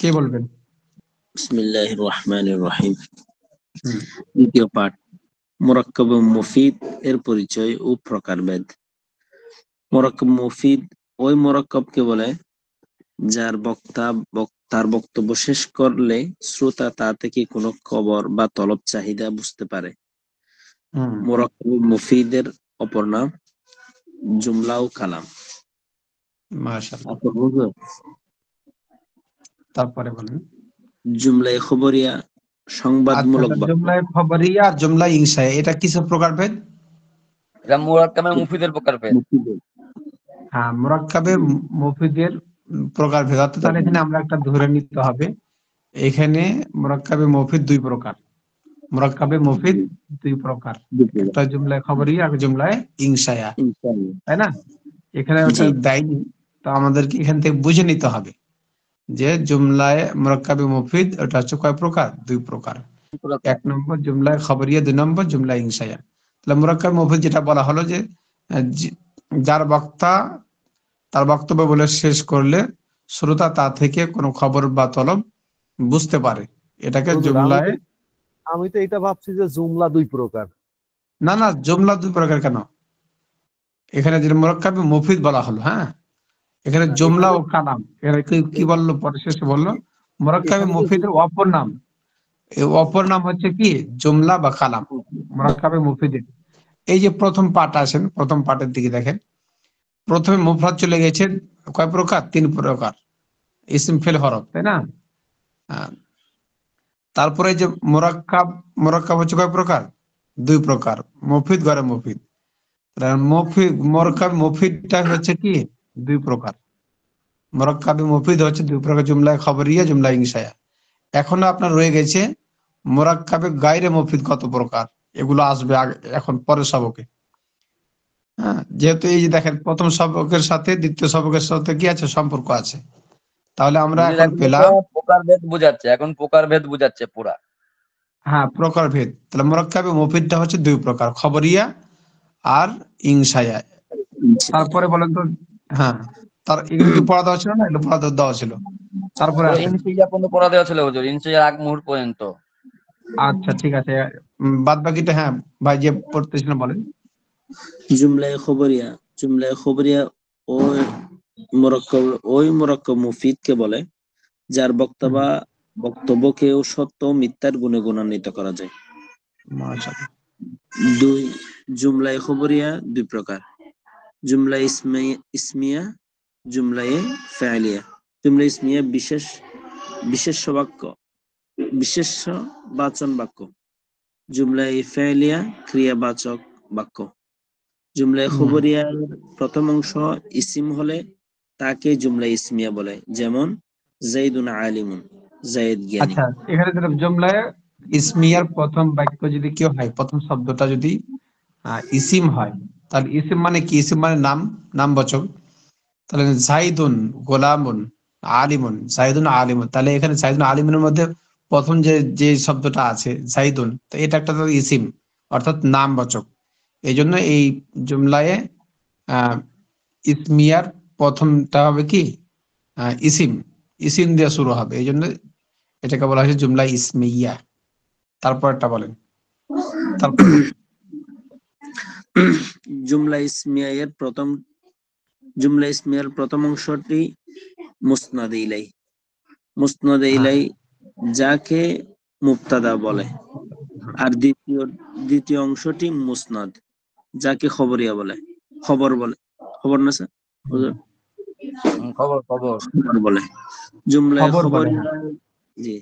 কে বলবেন? বিসমিল্লাহির রহমানির রহিম। হুম, দ্বিতীয় পাঠ, মুরাক্কাব ও মুফিদ এর পরিচয় ও প্রকারভেদ। মুরাক্কাব মুফিদ ওই মুরাক্কাবকে বলে যার বক্তার বক্তব্য শেষ করলে শ্রোতা তা থেকে কোনো খবর বা তলব চাহিদা বুঝতে পারে। হুম, মুরাক্কাব মুফিদের অপর নাম জুমলা ও কালাম। মাশাআল্লাহ। আচ্ছা বুঝলো? তারপরে বলেন। জুমলায়ে খবরিয়া আচ্ছা, সংবাদমূলক বাক্য। জুমলায় খবরিয়া আর জুমলায় ইনশায়া, এটা কিসের প্রকারভেদ? এটা মুরাক্কাবে মুফিদের প্রকারভেদ। মুফিদের। হ্যাঁ, মুরাক্কাবে মুফিদের প্রকারভেদ। অর্থাৎ তাহলে এখানে আমরা একটা ধরে নিতে হবে, এখানে মুরাক্কাবে মুফিদ দুই প্রকার, মুরাক্কাবে মুফিদ দুই প্রকার, একটা জুমলায় খবরিয়া আর জুমলায় ইনশায়া, ইনশাআল্লাহ। তাই না? এখানে ওটা জি দেয়নি, তো আমাদেরকে এখান থেকে বুঝে নিতে হবে। যে জুমলায় মুরাক্কাবে মুফিদ ওটা হচ্ছে কয় প্রকার? 2 প্রকার। এক নম্বর জুমলায় খবরিয়া, 2 নম্বর জুমলায় ইনশাইয়া। তাহলে মুরাক্কাব মুফিদ যেটা বলা হলো যে যার বক্তা তার বক্তব্য বলে শেষ করলে শ্রোতা তা থেকে কোনো খবর বা তলব বুঝতে পারে, এটাকে হুজুর, জুমলায়। আমি তো এটা ভাবছি যে জুমলা 2 প্রকার। না না, জুমলা 2 প্রকার কেন? এখানে যে মুরাক্কাবে মুফিদ বলা হলো, হ্যাঁ, এখানে জুমলা ও কালাম, এখানে কি বললো পরে শেষে বললো মুরাক্কাবে এখানে তো মুফিদের অপর নাম। এই অপর নাম হচ্ছে কি? জুমলা বা কালাম। মুরাক্কাবে মুফিদের এই যে প্রথম পাঠ আসেন, প্রথম পাঠের দিকে দেখেন, প্রথমে মুফরাদ চলে গেছে কয় প্রকার? 3 প্রকার, ইসম ফেল হরফ, তাই না? আহ, তারপরে যে মুরাক্কাব, মুরাক্কাব হচ্ছে কয় প্রকার? 2 প্রকার, মুফিদ গরে মুফিদ। মুফিদ মুরাক্কাব মুফিদটা হচ্ছে কি? 2 প্রকার। মুরাক্কাবে মুফিদ হচ্ছে 2 প্রকার, জুমলায় খবরিয়া, জুমলায় ইনশায়া। এখনো আপনার রয়ে গেছে মুরাক্কাবে গায়রে মুফিদ কত প্রকার, এগুলো আসবে এখন পরের সবকে। হ্যাঁ, যেহেতু এই যে দেখেন প্রথম সবকের সাথে দ্বিতীয় সবকের সাথে কি আছে? সম্পর্ক আছে। তাহলে আমরা এখন পেলাম প্রকারভেদ বোঝাচ্ছে, এখন প্রকারভেদ বোঝাচ্ছে পুরা। হ্যাঁ, প্রকারভেদ। তাহলে মুরাক্কাবে মুফিদটা হচ্ছে 2 প্রকার, খবরিয়া আর ইনশায়া। তারপরে বলেন তো, হ্যাঁ, তার এগুলো কি পড়া দেওয়া ছিল না? এগুলো পড়া দেওয়া ছিল। তারপরে ওই আসেন। ইনসিয়া পর্যন্ত পড়া দেওয়া ছিল হুজুর, ইনসিয়ার আগ মুহূর্ত পর্যন্ত। আচ্ছা ঠিক আছে, বাদ বাকিটা হ্যাঁ ভাই যে পড়তেছিলেন বলেন। জুমলায় খবরিয়া ওই মুরাক্কাব মুফিদকে বলে যার বক্তব্যকেও সত্য ও মিথ্যার গুণে গুণান্বিত করা যায়। মাশাআল্লাহ। 2 জুমলায় খবরিয়া 2 প্রকার, জুমলা ইসমিয়া, জুমলায়ে ফাইলিয়া। জুমলা ইসমিয়া বিশেষ্য বাক্য, বিশেষ্যবাচন বাক্য। জুমলায়ে ফাইলিয়া ক্রিয়াবাচক বাক্য। জুমলায়ে খবরিয়ার প্রথম অংশ ইসিম হলে তাকে জুমলা ইসমিয়া বলে, যেমন যাইদুন আলিমুন, যায়েদ জ্ঞানী। আচ্ছা, এখানে যেটা জুমলায় ইসমিয়ার প্রথম বাক্য যদি কি হয়, প্রথম শব্দটা যদি ইসিম হয়, তাহলে ইসিম মানে কি? ইসিম মানে নাম, নামবাচক। তাহলে জাইদুন গোলামুন আলিমুন, জাইদুন আলিমুন, তাহলে এখানে জাইদুন আলিমুনের মধ্যে প্রথম যে শব্দটা আছে জাইদুন, তো এটা একটা তো ইসিম, অর্থাৎ নামবাচক। এই জন্য এই জুমলায় আহ ইসমিয়ার প্রথমটা হবে কি? ইসিম, ইসিম দিয়ে শুরু হবে, এই জন্য এটাকে বলা হয়েছে জুমলা ইসমিয়া। তারপরটা বলেন, তারপর জুমলা ইসমিয়ার প্রথম অংশটি মুসনাদে ইলাই। মুসনাদে ইলাই যাকে মুবতাদা বলে, আর দ্বিতীয় অংশটি মুসনাদ যাকে খবরিয়া বলে, খবর না স্যার? খবর খবর বলে। জুমলায় খবর বলে, খবরিয়া, জি,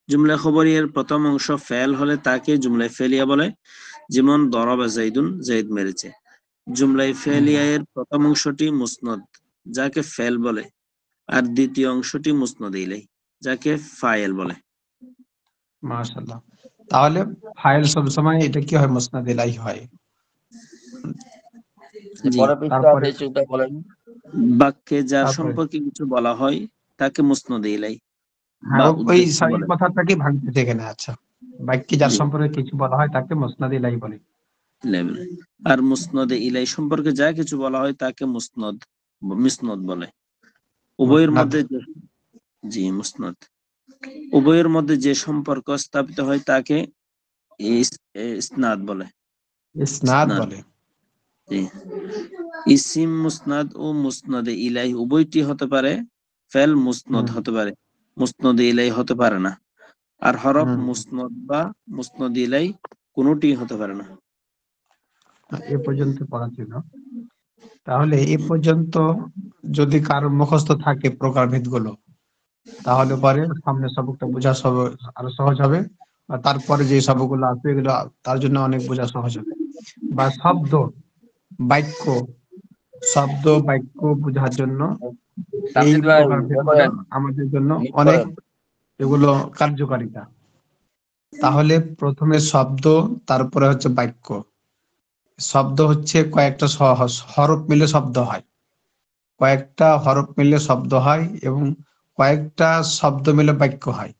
জুমলা খবরিয়ার প্রথম অংশ ফেল হলে তাকে জুমলায় ফেলিয়া বলে, যেমন দরাবা যাইদুন, যাইদ মেরেছে। জুমলায় ফেলিয়া এর প্রথম অংশটি মুসনদ যাকে ফেল বলে, আর দ্বিতীয় অংশটি মুসনদ ইলাই যাকে ফাইল বলে। মাশাআল্লাহ। তাহলে ফাইল সবসময় এটা কি হয়? মুসনাদ ইলাইহি হয়। জি, পরের পৃষ্ঠা তারপরে আছে সেটা বলেন। বাক্যে যার তারপরে সম্পর্কে কিছু বলা হয় তাকে মুসনদ ইলাই হ্যাঁ, বা ওই উদ্দেশ্য বলে। কথাটাকে ভাঙতেছে এখানে। আচ্ছা, বাক্যে যার জি, সম্পর্কে কিছু বলা হয় তাকে মুসনাদ ইলাইহি বলে। লেভেল। আর মুসনদে ইলাই সম্পর্কে যা কিছু বলা হয় তাকে মিসনদ বলে। উভয়ের মুসনাদ, মধ্যে জি মুসনদ, উভয়ের মধ্যে যে সম্পর্ক স্থাপিত হয় তাকে ইসনাদ বলে। ইসনাদ ইসনাদ, বলে। জি। ইসিম মুসনাদ ও মুসনদে ইলাইহি উভয়টি হতে পারে, ফেল মুসনদ হতে পারে, মুসনদে ইলাইহি হতে পারে না। আর হরফ মুসনদ বা মুসনদ ইলাইহি কোনোটি হতে পারে না। এ পর্যন্ত পড়া ছিল। তাহলে এ পর্যন্ত যদি কারো মুখস্থ থাকে প্রকারভেদ গুলো, তাহলে পরে সামনে সবকটা বোঝা আরো সহজ হবে। আর তারপরে যে সবগুলো আসবে এগুলো তার জন্য অনেক বোঝা সহজ হবে। বা বাক্য শব্দ বাক্য বোঝার জন্য এই তামজিদ ভাই প্রকারভেদ গুলো করেন, আমাদের জন্য মিট অনেক করেন। এগুলো কার্যকারিতা। তাহলে প্রথমে শব্দ, তারপরে হচ্ছে বাক্য। শব্দ হচ্ছে কয়েকটা হরফ মিলে শব্দ হয়, কয়েকটা হরফ মিলে শব্দ হয় এবং কয়েকটা শব্দ মিলে বাক্য হয়,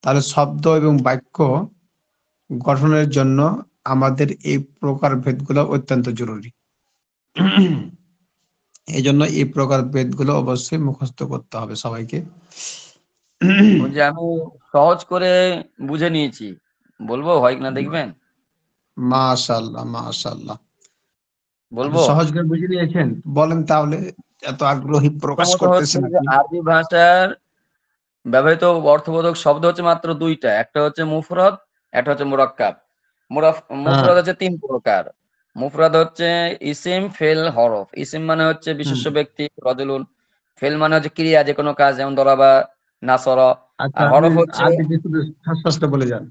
তাহলে শব্দ এবং বাক্য গঠনের জন্য আমাদের এই প্রকার ভেদগুলো অত্যন্ত জরুরি। এই জন্য এই প্রকার ভেদগুলো অবশ্যই মুখস্থ করতে হবে সবাইকে। ওই যে আমি সহজ করে বুঝে নিয়েছি, বলবো হয় কিনা দেখবেন? মাশাআল্লাহ মাশাআল্লাহ, আপনি বলবো। সহজ করে বুঝে নিয়েছেন, বলেন তাহলে, এত আগ্রহী প্রকাশ প্রথমত হচ্ছে করতেছেন যে আপনি। আরবি ভাষার ব্যবহৃত অর্থবোধক শব্দ হচ্ছে মাত্র দুইটা, একটা হচ্ছে মুফরদ, একটা হচ্ছে মুরাক্কাব। হ্যাঁ। মুফরদ হচ্ছে তিন প্রকার। মুফরদ হচ্ছে ইসিম, ফেল, হরফ। ইসিম মানে হচ্ছে বিশেষ্য হুম। ব্যক্তি রজুলুন। ফেল মানে হচ্ছে ক্রিয়া, যে কোনো কাজ, যেমন দরাবা, নাসর। আচ্ছা, আর আপনি হরফ হচ্ছে আরবিতে শুধু স্পষ্ট বলে যান।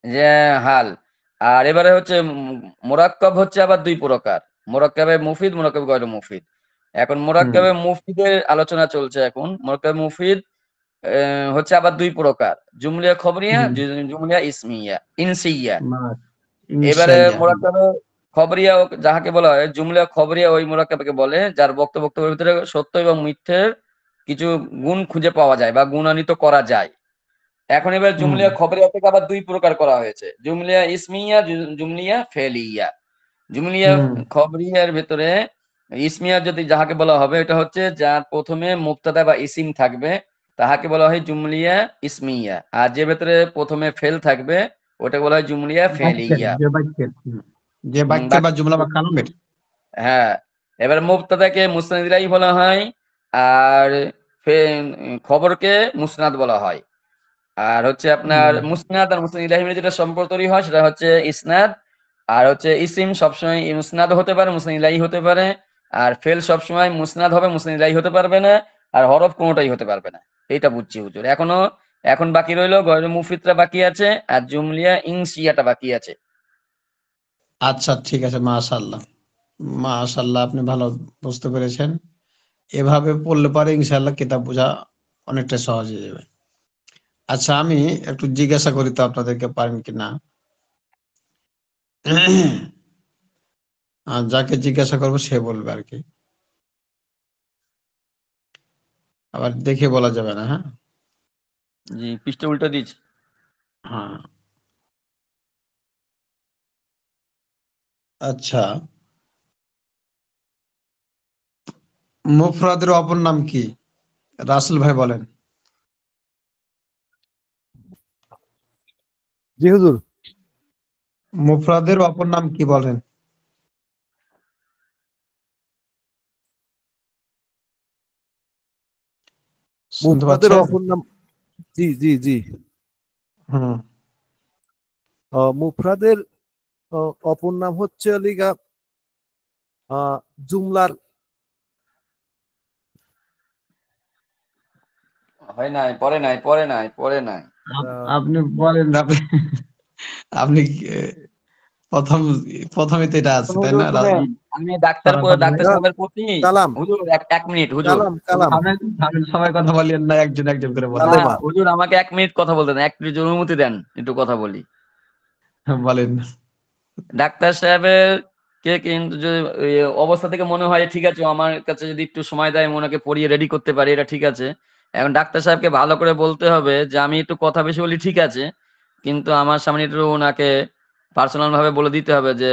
যে হাল। আর এবারে হচ্ছে মোরাক্কাব হচ্ছে আবার দুই প্রকার, মোরাক্কাবে মুফিদ, মোরাক্কাবে গয়র মুফিদ। এখন হুম মোরাক্কাবে মুফিদের আলোচনা চলছে এখন। মোরাক্কাবে মুফিদ হচ্ছে আবার দুই প্রকার, জুমলিয়া খবরিয়া, হুম। জুমলিয়া ইসমিয়া, ইনসিয়া। মা- এবারে ইনশাআল্লাহ। মোরাক্কাবে খবরিয়া যাহাকে বলা হয়, জুমলিয়া খবরিয়া ওই মোরাক্কাবকে বলে যার বক্তব্যের ভিতরে সত্য এবং মিথ্যের কিছু গুণ খুঁজে পাওয়া যায় বা গুণান্বিত করা যায়। এখন এবার হুম জুমলিয়া খবরিয়া থেকে আবার দুই প্রকার করা হয়েছে, জুমলিয়া ইসমিয়া, জুমলিয়া ফেলিয়া। জুমলিয়া হুম। খবরিয়ার ভেতরে ইসমিয়া যদি যাহাকে বলা হবে, এটা হচ্ছে যার প্রথমে মুবতাদা বা ইসিম থাকবে, তাহাকে বলা হয় জুমলিয়া ইসমিয়া। আর যে ভেতরে প্রথমে ফেল থাকবে, ওটাকে বলা হয় জুমলিয়া বাক্যের, ফেলিয়া। যে বাক্যের, যে বাক্যের বা জুমলা বা কালামের। হ্যাঁ, এবার মুবতাদাকে মুসনাদ ইলাইহি বলা হয়, আর খবরকে মুসনাদ বলা হয়। আর হচ্ছে আপনার হুম। মুসনাদ আর মুসনাদ ইলাহি মিলে যেটা সম্পর্ক তৈরি হয় সেটা হচ্ছে ইসনাদ। আর হচ্ছে ইসিম সবসময় মুসনাদ হতে পারে, মুসনাদ ইলাহি হতে পারে। আর ফেল সবসময় মুসনাদ হবে, মুসনাদ ইলাহি হতে পারবে না। আর হরফ কোনোটাই হতে পারবে না। এইটা বুঝছি হুজুর। এখন বাকি রইলো গয়রে মুফিদরা বাকি আছে, আর জুমলিয়া ইনসিয়াটা বাকি আছে। আচ্ছা ঠিক আছে, মাশাআল্লাহ মাশাআল্লাহ, আপনি ভালো বুঝতে পেরেছেন। এভাবে পড়লে পারে ইনশাআল্লাহ কিতাব বোঝা অনেকটা সহজ হয়ে যাবে। আচ্ছা, আমি একটু জিজ্ঞাসা করি তো আপনাদেরকে, পারেন কিনা। আর যাকে জিজ্ঞাসা করবো সে বলবে আর কি, আবার দেখে বলা যাবে না। হ্যাঁ জি, পৃষ্ঠে উল্টে দিচ্ছি। হ্যাঁ। আচ্ছা, মুফরাদের অপর নাম কি? রাসেল ভাই বলেন। জি হুজুর। মুফরাদের অপর নাম কি বলেন? শুনতে মুফরাদের পাচ্ছেন? অপর নাম, জি জি জি। হুম। মুফরাদের অপর নাম হচ্ছে লিগা জুমলার। হয় নাই, পরে নাই, পরে নাই, পরে নাই। আহ, আপনি বলেন, আপনি আপনি প্রথম প্রথমে তো এটা আছে, তাই হুজুর না? শুনেন, আমি ডাক্তার সারাফত ভাই, ডাক্তার সাহেবের প্রতি, কালাম হুজুর এক মিনিট হুজুর। কালাম কালাম থামেন থামেন, সবাই কথা বলেন না, একজন একজন করে বলেন। না কালেমা। হুজুর, আমাকে এক মিনিট কথা বলতে দেন, এক মিনিট অনুমতি দেন, একটু কথা বলি। বলেন। ডাক্তার সাহেবের কে কিন্তু যদি এই অবস্থা থেকে মনে হয় ঠিক আছে, আমার কাছে যদি একটু সময় দেয় আমি ওনাকে পড়িয়ে রেডি করতে পারি, এটা ঠিক আছে। এখন ডাক্তার সাহেবকে ভালো করে বলতে হবে যে আমি একটু কথা বেশি বলি, ঠিক আছে, কিন্তু আমার সামনে একটু ওনাকে পার্সোনাল ভাবে বলে দিতে হবে যে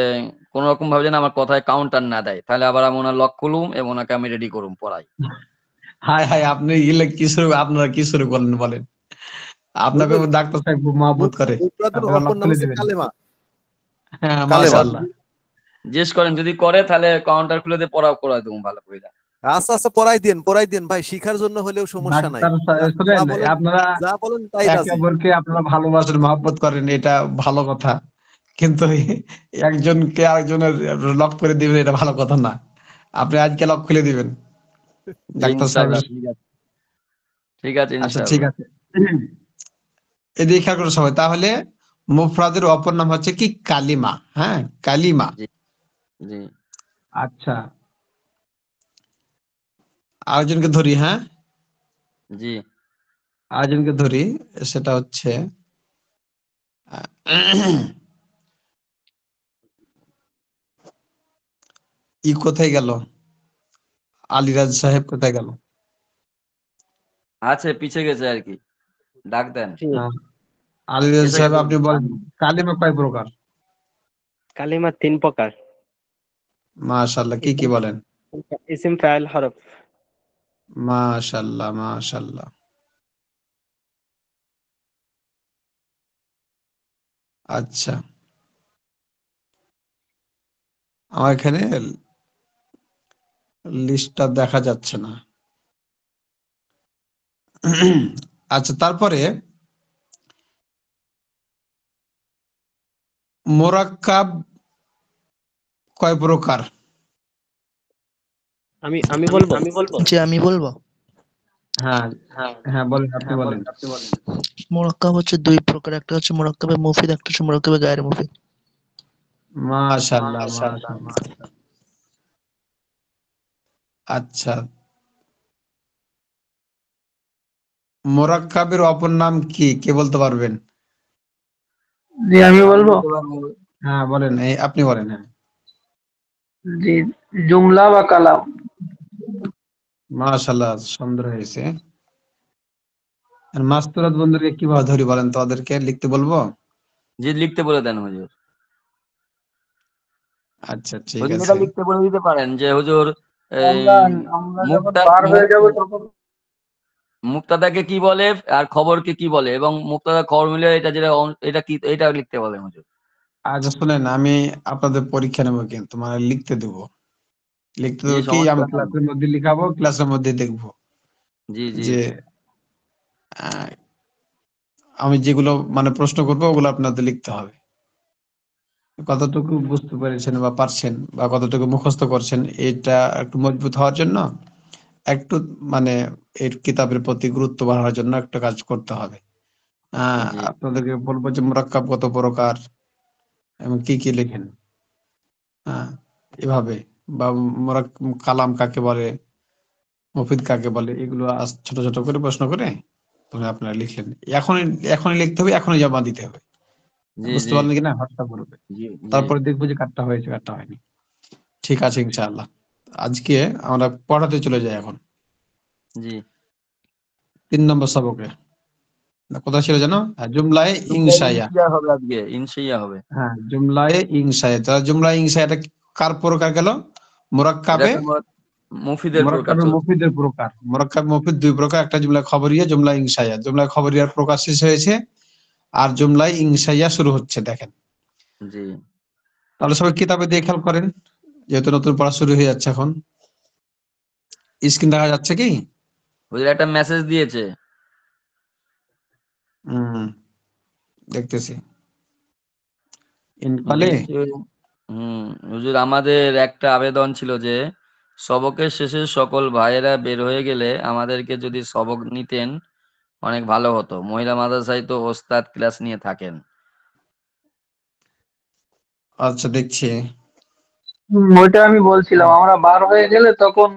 কোন রকম ভাবে যেন আমার কথায় কাউন্টার না দেয়, তাহলে আবার আমি ওনার লক খুলুম এবং ওনাকে আমি রেডি করুম পড়াই। হাই হাই, আপনি ইলে কি শুরু, আপনারা কি শুরু করলেন বলেন? আপনাকে হুজুর, ডাক্তার সাহেব খুব মহব্বত করে, মুফরাদের আপনারা অপর লক নাম খুলে হচ্ছে দিবেন। কালেমা। হ্যাঁ কালেমা। মাশাআল্লাহ। জিজ্ঞেস করেন, যদি করে তাহলে কাউন্টার খুলে দিয়ে পড়াও করাই দেবো ভালো করে। আচ্ছা আচ্ছা, পড়াই দেন ভাই, শিখার জন্য হলেও সমস্যা নাই। ডাক্তার সাহেব যা শুনেন, বলেন, আপনারা যা বলেন তাই একে রাজি। অপরকে আপনারা ভালোবাসেন, মহব্বত করেন, এটা ভালো কথা। কিন্তু একজনকে আরেকজনের লক করে দিবেন, এটা ভালো কথা না। আপনি আজকে লক খুলে দিবেন জি ডাক্তার ইনশাল্লাহ, সাহেবের। ঠিক আছে, ঠিক আছে আচ্ছা ঠিক ইনশাল্লাহ। আছে। এদিকে খেয়াল করো সবাই তাহলে। মুফরাদের অপর নাম হচ্ছে কি? কালিমা। হ্যাঁ, কালিমা। জি জি আচ্ছা, আরেকজনকে ধরি। হ্যাঁ, জি। আরেকজনকে ধরি, সেটা হচ্ছে ই কোথায় গেল? আলিরাজ সাহেব কোথায় গেল? আছে, পিছে গেছে আর কি, ডাক দেন। জি। আলী এসে সাহেব গেছে। আপনি বলেন কালিমা কয় প্রকার? কালিমা 3 প্রকার। মাশাআল্লাহ, কি কি বলেন? ইসিম, ফাইল, হরফ। মাশাআল্লাহ মাশাআল্লাহ। আচ্ছা, আমার এখানে লিস্টটা দেখা যাচ্ছে না। আচ্ছা, তারপরে মোরাক্কাব কয় প্রকার? আমি বলবো। জি আমি বলবো। হ্যাঁ হ্যাঁ, বলেন, আপনি বলেন। মোরাক্কাব হচ্ছে 2 প্রকার, একটা হচ্ছে মোরাক্কাবে মুফিদ, একটা হচ্ছে মোরাক্কাবে গায়রে মুফিদ। মাশাআল্লাহ মাশাআল্লাহ। আচ্ছা, মোরাক্কাবের অপর নাম কি, কে বলতে পারবেন? জি আমি বলবো। হ্যাঁ বলেন, এই আপনি বলেন। হ্যাঁ, জি, জুমলা বা কালাম। মাশাআল্লাহ, সুন্দর হয়েছে। আর মাস্তুরাত বন্ধুকে কিভাবে ধরি বলেন তো, ওদেরকে লিখতে বলবো? জি, লিখতে বলে দেন হুজুর। আচ্ছা ঠিক হুজুর এটা আছে। লিখতে বলে দিতে পারেন যে হুজুর এই আমরা যখন মুক্তা বার হয়ে যাব তখন মুক্তাদাকে কি বলে আর খবরকে কি বলে, এবং মুক্তাদা খবর মিলে এটা যেটা এটা কি, এটা লিখতে বলে হুজুর। আচ্ছা শুনেন, আমি আপনাদের পরীক্ষা নেবো, কিন্তু মানে লিখতে জি, দেবো কি, আমি সমস্যা নাই। ক্লাসের মধ্যে লিখাবো, ক্লাসের মধ্যে দেখবো জি জি যে আহ, আমি যেগুলো মানে প্রশ্ন করবো ওগুলো আপনাদের লিখতে হবে। কতটুকু বুঝতে পেরেছেন বা পারছেন বা কতটুকু মুখস্থ করছেন, এটা একটু মজবুত হওয়ার জন্য, একটু মানে এর কিতাবের প্রতি গুরুত্ব বাড়ানোর জন্য একটা কাজ করতে হবে। জি আপনাদেরকে বলবো যে মোরাক্কাব কত প্রকার এবং কি কি লেখেন। হ্যাঁ, এভাবে, বা কালাম কাকে বলে, মুফিদ কাকে বলে, এগুলো ছোট ছোট করে প্রশ্ন করে তবে আপনারা লিখলেন। এখনই এখনই লিখতে হবে, এখনই জমা দিতে হবে। জি বুঝতে জি পারলেন কিনা, হোয়াটসঅ্যাপ গ্রুপে। জি জি তারপরে দেখবো যে কাটটা হয়েছে কাটটা হয়নি। ঠিক আছে ইনশাআল্লাহ। আজকে আমরা পড়াতে চলে যাই এখন, জি। 3 নম্বর সবকে। কোথায় ছিল জানো? জুমলায়ে জুমলা ইনশাইয়া। ইনশিয়া হবে আজকে, ইনশিয়া হবে। হ্যাঁ, জুমলায়ে ইনশাইয়া। তাহলে জুমলায়ে ইনশাইয়াটা কার প্রকার গেল? এটা মুরাক্কাবে, তো মুফিদের প্রকার মোরাক্কাবে চলছে। মুফিদের প্রকার। মোরাক্কাব মুফিদ 2 প্রকার, একটা জুমলা খবরিয়া, জুমলা ইনশাইয়া। জুমলা খবরিয়ার প্রকার শেষ হয়েছে, আর জুমলাই ইনশাইয়া শুরু হচ্ছে, দেখেন। জি তাহলে সবাই কিতাবে দিয়ে খেয়াল করেন, যেহেতু নতুন পড়া শুরু হয়ে যাচ্ছে এখন। স্ক্রিন দেখা যাচ্ছে কি? হুজুর একটা মেসেজ দিয়েছে। হুম, দেখতেছি। ইনকালে লিখছে হুজুর আমাদের একটা আবেদন ছিল যে সবকের শেষে সকল ভাইয়েরা বের হয়ে গেলে আমাদেরকে যদি সবক নিতেন অনেক ভালো হতো। মহিলা মাদ্রাসায় তো ওস্তাদ ক্লাস নিয়ে থাকেন। আচ্ছা দেখছি। ওইটা আমি বলছিলাম, আমরা বার হয়ে গেলে তখন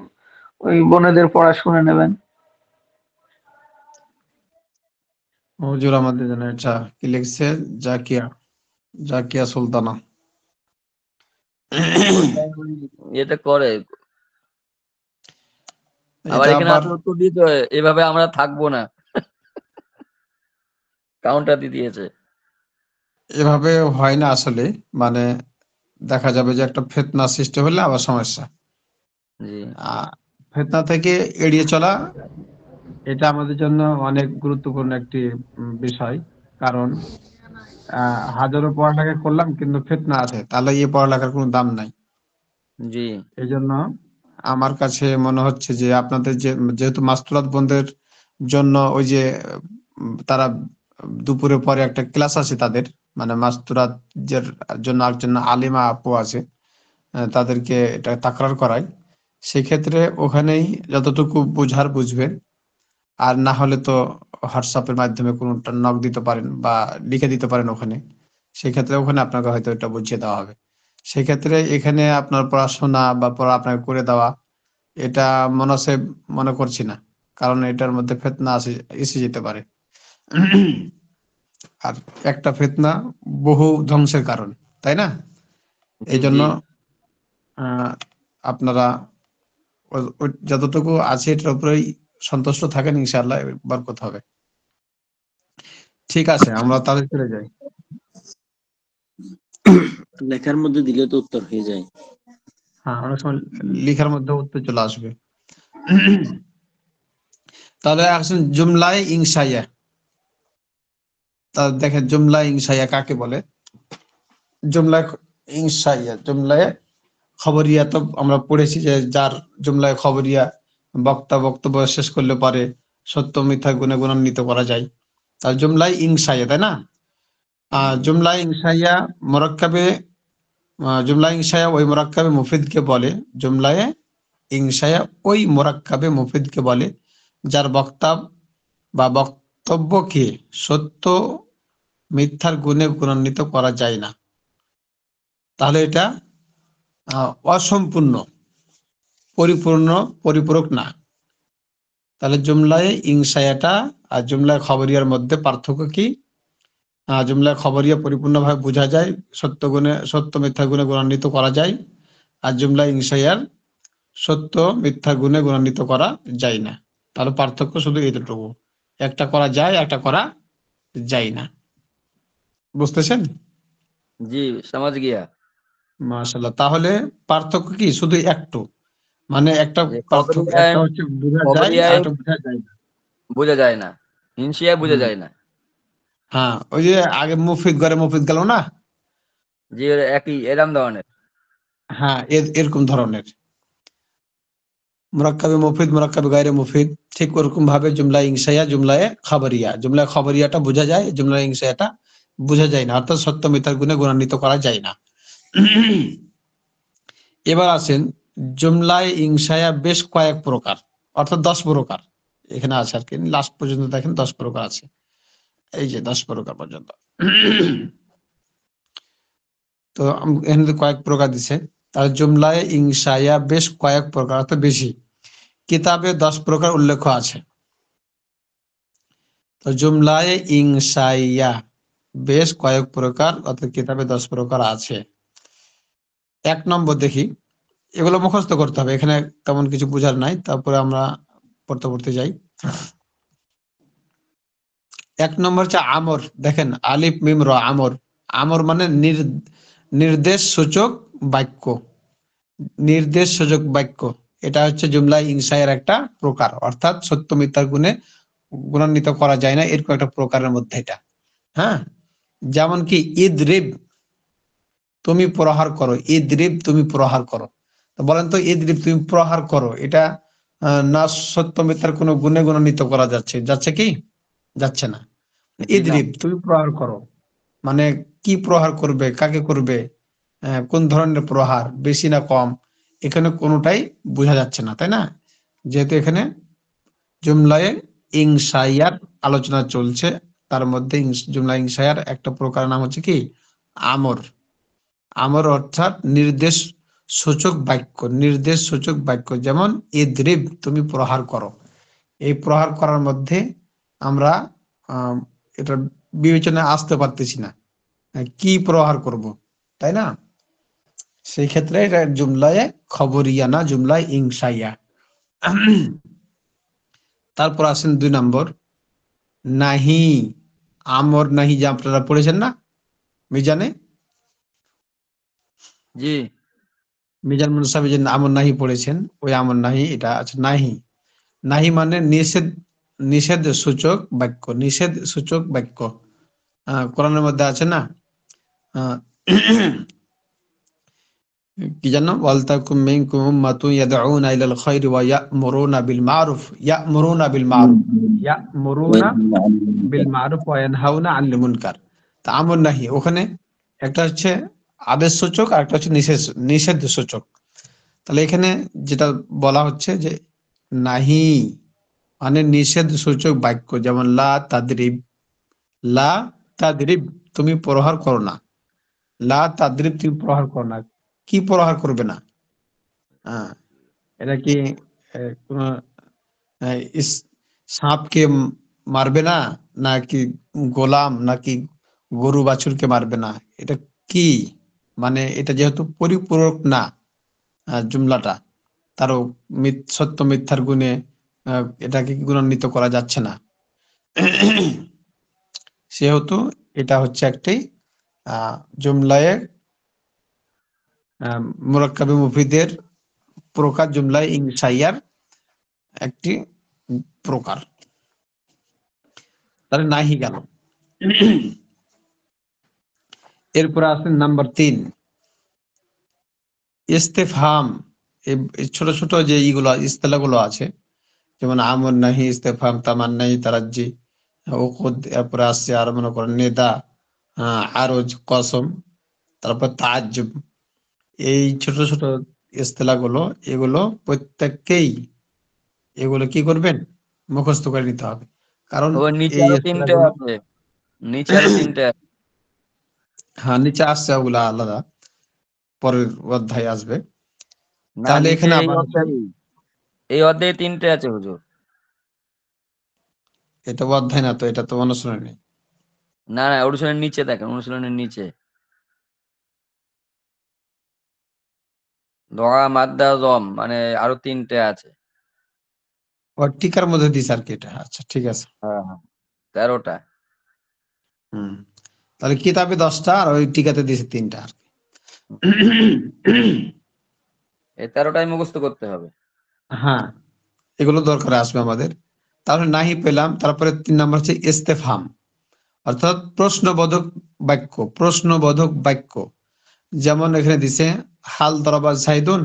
ওই বোনেদের পড়া শুনে নেবেন। হুজুর আমাদের জন্য এটা কি লিখছে? জাকিয়া, জাকিয়া সুলতানা। ওইটা এটা করে আবার এটা এখানে আবার আসলে উত্তর দিতে হয়, এভাবে আমরা থাকবো না, কাউন্টার দিয়ে দিয়েছে। এভাবে হয় না আসলে, মানে দেখা যাবে যে একটা ফিতনা সৃষ্টি হলে আবার সমস্যা। জি ফিতনা থেকে এড়িয়ে চলা, এটা আমাদের জন্য অনেক গুরুত্বপূর্ণ একটি বিষয়। কারণ হাজারো পড়ালেখা করলাম কিন্তু ফিতনা আছে, তাহলে এই পড়ালেখার কোনো দাম নাই। জি এই জন্য আমার কাছে মনে হচ্ছে যে আপনাদের যেহেতু মাস্তুরাত বন্ধের জন্য ওই যে তারা দুপুরে পরে একটা ক্লাস আছে তাদের, মানে মাস্তুরাত জন্য একজন আলিমা আপু আছে, তাদেরকে এটা তাকরার করায়। সেক্ষেত্রে ওখানেই যতটুকু বুঝার বুঝবেন, আর না হলে তো হোয়াটসঅ্যাপের মাধ্যমে কোনোটা নক দিতে পারেন বা লিখে দিতে পারেন ওখানে। সেক্ষেত্রে ওখানে আপনাকে হয়তো এটা বুঝিয়ে দেওয়া হবে। সেক্ষেত্রে এখানে আপনার পড়াশোনা বা পড়া আপনাকে করে দেওয়া, এটা মনসেব মনে করছি না। কারণ এটার মধ্যে ফিতনা এসে যেতে পারে। আর একটা ফিতনা বহু ধ্বংসের কারণ, তাই না? জি এই জন্য জি আহ, আপনারা যতটুকু আছে এটার উপরেই সন্তুষ্ট থাকেন ইনশাআল্লাহ বরকত হবে। ঠিক আছে, আমরা তাহলে চলে যাই। লেখার মধ্যে দিলে তো উত্তর হয়ে যায়। হ্যাঁ, অনেক সময় লেখার মধ্যে উত্তর চলে আসবে। তাহলে আসুন জুমলায় ইনশাইয়া। তা দেখেন জুমলায় ইনশাইয়া কাকে বলে। জুমলায় ইনশাইয়া, জুমলায় খবরিয়া তো আমরা পড়েছি যে যার জুমলায় খবরিয়া বক্তা বক্তব্য শেষ করলে পারে সত্য মিথ্যা গুণে গুণান্বিত করা যায়। তার জুমলায় ইনশাইয়া, তাই না? জুমলায় ইনশাইয়া মুরাক্কাবে, জুমলায় ইনশাইয়া ওই মুরাক্কাবে মুফিদকে বলে। জুমলায় ইনশাইয়া ওই মুরাক্কাবে মুফিদকে বলে যার বক্তা বা বক্তব্যকে সত্য মিথ্যার গুণে গুণান্বিত করা যায় না। তাহলে এটা অসম্পূর্ণ, পরিপূর্ণ, পরিপূরক না। তাহলে জুমলায় ইনশায়াটা আর জুমলায় খবরিয়ার মধ্যে পার্থক্য কি? জুমলায় খবরিয়া পরিপূর্ণভাবে বোঝা যায়, সত্য মিথ্যা গুণে গুণান্বিত করা যায়। আর জুমলায় ইনশায়ার সত্য মিথ্যা গুণে গুণান্বিত করা যায় না। তাহলে পার্থক্য শুধু এতটুকু, একটা করা যায়, একটা করা যায় না। বুঝতেছেন? জি, সমাজ গিয়া। মাশাআল্লাহ। তাহলে পার্থক্য কি? শুধু একটু, মানে একটা যে পার্থক্য, একটা হচ্ছে বোঝা যায় আর খবরিয়ায় একটা বোঝা যায় না। বোঝা যায় না, হিনসিয়ায় বোঝা যায় না। হ্যাঁ, ওই যে আগে মুফিদ ঘরে মুফিদ গেল না, যে একই এরম ধরনের। হ্যাঁ এরকম ধরনের মুরাক্কাবে মুফিদ, মুরাক্কাবে গায়রে মুফিদ, ঠিক ওরকম ভাবে জুমলায় ইনশাইয়া, জুমলায় খবরিয়া। জুমলায় খবরিয়াটা বোঝা যায়, জুমলায় ইনশাইয়াটা বোঝা যায় না, অর্থাৎ সত্য মিথ্যার গুণে গুণান্বিত করা যায় না। এবার আসেন জুমলায় ইনশাইয়া বেশ কয়েক প্রকার, অর্থাৎ 10 প্রকার এখানে আছে আর কি। লাস্ট পর্যন্ত দেখেন 10 প্রকার আছে, এই যে 10 প্রকার পর্যন্ত। তো এখানে কয়েক প্রকার দিছে। তার জুমলায় ইনশাইয়া বেশ কয়েক প্রকার, অর্থাৎ বেশি। কিতাবে 10 প্রকার উল্লেখ আছে। তো জুমলায় ইনশাইয়া বেশ কয়েক প্রকার, অর্থাৎ কিতাবে 10 প্রকার আছে। 1 নম্বর দেখি, এগুলো মুখস্থ করতে হবে, এখানে তেমন কিছু বোঝার নাই, তারপরে আমরা পড়তে যাই। 1 নম্বর হচ্ছে আমর। দেখেন আলিফ মিম র, আমর। আমর মানে নির্দেশ সূচক বাক্য, নির্দেশ সূচক বাক্য। এটা হচ্ছে জুমলায় ইনশাইয়ার একটা প্রকার, অর্থাৎ সত্য মিথ্যার গুণে গুণান্বিত করা যায় না, এরকম একটা প্রকারের মধ্যে এটা। হ্যাঁ, যেমন কি ইদরিব, তুমি প্রহার করো। ইদরিব, তুমি প্রহার করো। তো বলেন তো ইদরিব তুমি প্রহার করো, এটা না সত্য মিথ্যার কোনো গুণে গুণান্বিত করা যাচ্ছে কি? যাচ্ছে না। ইদরিব তুমি প্রহার করো, মানে কি প্রহার করবে, কাকে করবে, কোন ধরনের প্রহার, বেশি না কম, এখানে কোনোটাই বোঝা যাচ্ছে না, তাই না? যেহেতু এখানে জুমলায়ে ইনশাইয়ার আলোচনা চলছে, তার মধ্যে জুমলা ইনশাইয়ার একটা প্রকার নাম হচ্ছে কি? আমর। আমর অর্থাৎ নির্দেশ সূচক বাক্য, নির্দেশ সূচক বাক্য। যেমন ইদরিব, তুমি প্রহার করো। এই প্রহার করার মধ্যে আমরা এটা বিবেচনায় আসতে পারতেছি না, কি প্রহার করব, তাই না? সেই ক্ষেত্রে এটা জুমলায় খবরিয়া না, জুমলায় ইনশাইয়া। তারপর আসেন 2 নম্বর, নাহি। আমর নাহি, যা আপনারা পড়েছেন না মিজানে, জি মিজান মুনসাফি যে আমর নাহি পড়েছেন, ওই আমর নাহি এটা আছে। নাহি, নাহি মানে নিষেধ, নিষেধ সূচক বাক্য, নিষেধ সূচক বাক্য। কোরআনের মধ্যে আছে না, কি জানো, ওয়ালতাকুম মিনকুম উম্মাতুন ইয়াদউনা ইলাল খায়রি ওয়া ইয়া'মুরুনা বিল মা'রুফ, ইয়া'মুরুনা বিল মা'রুফ, ইয়া'মুরুনা বিল মা'রুফ ওয়া ইয়ানহাউনা আনিল মুনকার। তা আমর নাহি ওখানে একটা হচ্ছে আদেশ সূচক আর একটা হচ্ছে নিষেধ সূচক। তাহলে এখানে যেটা বলা হচ্ছে যে নাহি মানে নিষেধ সূচক বাক্য, যেমন লা তাদরিব, লা তাদরিব তুমি প্রহার করো না, লা তাদরিব তুমি প্রহার করো না। কি প্রহার করবে না? এটা কি কোন সাপকে মারবে না, নাকি গোলাম, নাকি গরু বাছুরকে মারবে না? এটা কি, মানে এটা যেহেতু পরিপূরক না জুমলাটা, তারও সত্য মিথ্যার গুণে এটাকে গুণান্বিত করা যাচ্ছে না। সেহেতু এটা হচ্ছে একটি জুমলায় মুরাক্কাবে মুফিদের প্রকার, জুমলায় ইনশাইয়ার একটি প্রকার। তাহলে নাহি গেল। এরপর আসেন নাম্বার 3, ইস্তেফহাম। এই ছোট ছোট যে ইগুলো ইস্তেলাগুলো আছে, যেমন আমর নাহি, ইস্তেফহাম, তামান্নাই, তারাজ্জি, উকুদ, এরপরে আসছে আর মনে করেন নেদা, আরজ, কসম, তারপর তাজ্জুব। এই ছোট ছোট ইস্তেলাগুলো, এগুলো প্রত্যেককেই এগুলো কি করবেন, মুখস্থ করে নিতে হবে। কারণ ওর নিচে এই আরো 3টে ইস্তেলাগুলো, আছে, নিচে আরো 3টে আছে। হ্যাঁ নিচে আসছে, ওগুলা আলাদা পরের অধ্যায় আসবে। না, তাহলে নিচে এখানে এই আবার আছে, অধ্যায়ে, এই অধ্যায়ে 3টে আছে হুজুর। এটা অধ্যায় না তো, এটা তো অনুশীলনী। না না, অনুশীলনের নিচে দেখেন, অনুশীলনের নিচে ধরা মাদ্দা জম মানে আরো 3টে আছে। ও টিকার মধ্যে দিস আর কি এটা, আচ্ছা ঠিক আছে। হ্যাঁ হ্যাঁ, 13টা। হুম, তাহলে কিতাবে 10টা আর ওই টিকাতে দিয়েছে 3টা আর কি। এই 13টাই মুখস্থ করতে হবে। হ্যাঁ, এগুলো দরকার আসবে আমাদের। তাহলে নাহি পেলাম। তারপরে 3 নাম্বার হচ্ছে ইস্তেফহাম, অর্থাৎ প্রশ্নবোধক বাক্য। প্রশ্নবোধক বাক্য যেমন এখানে দিছে হাল দরাবা জাইদুন,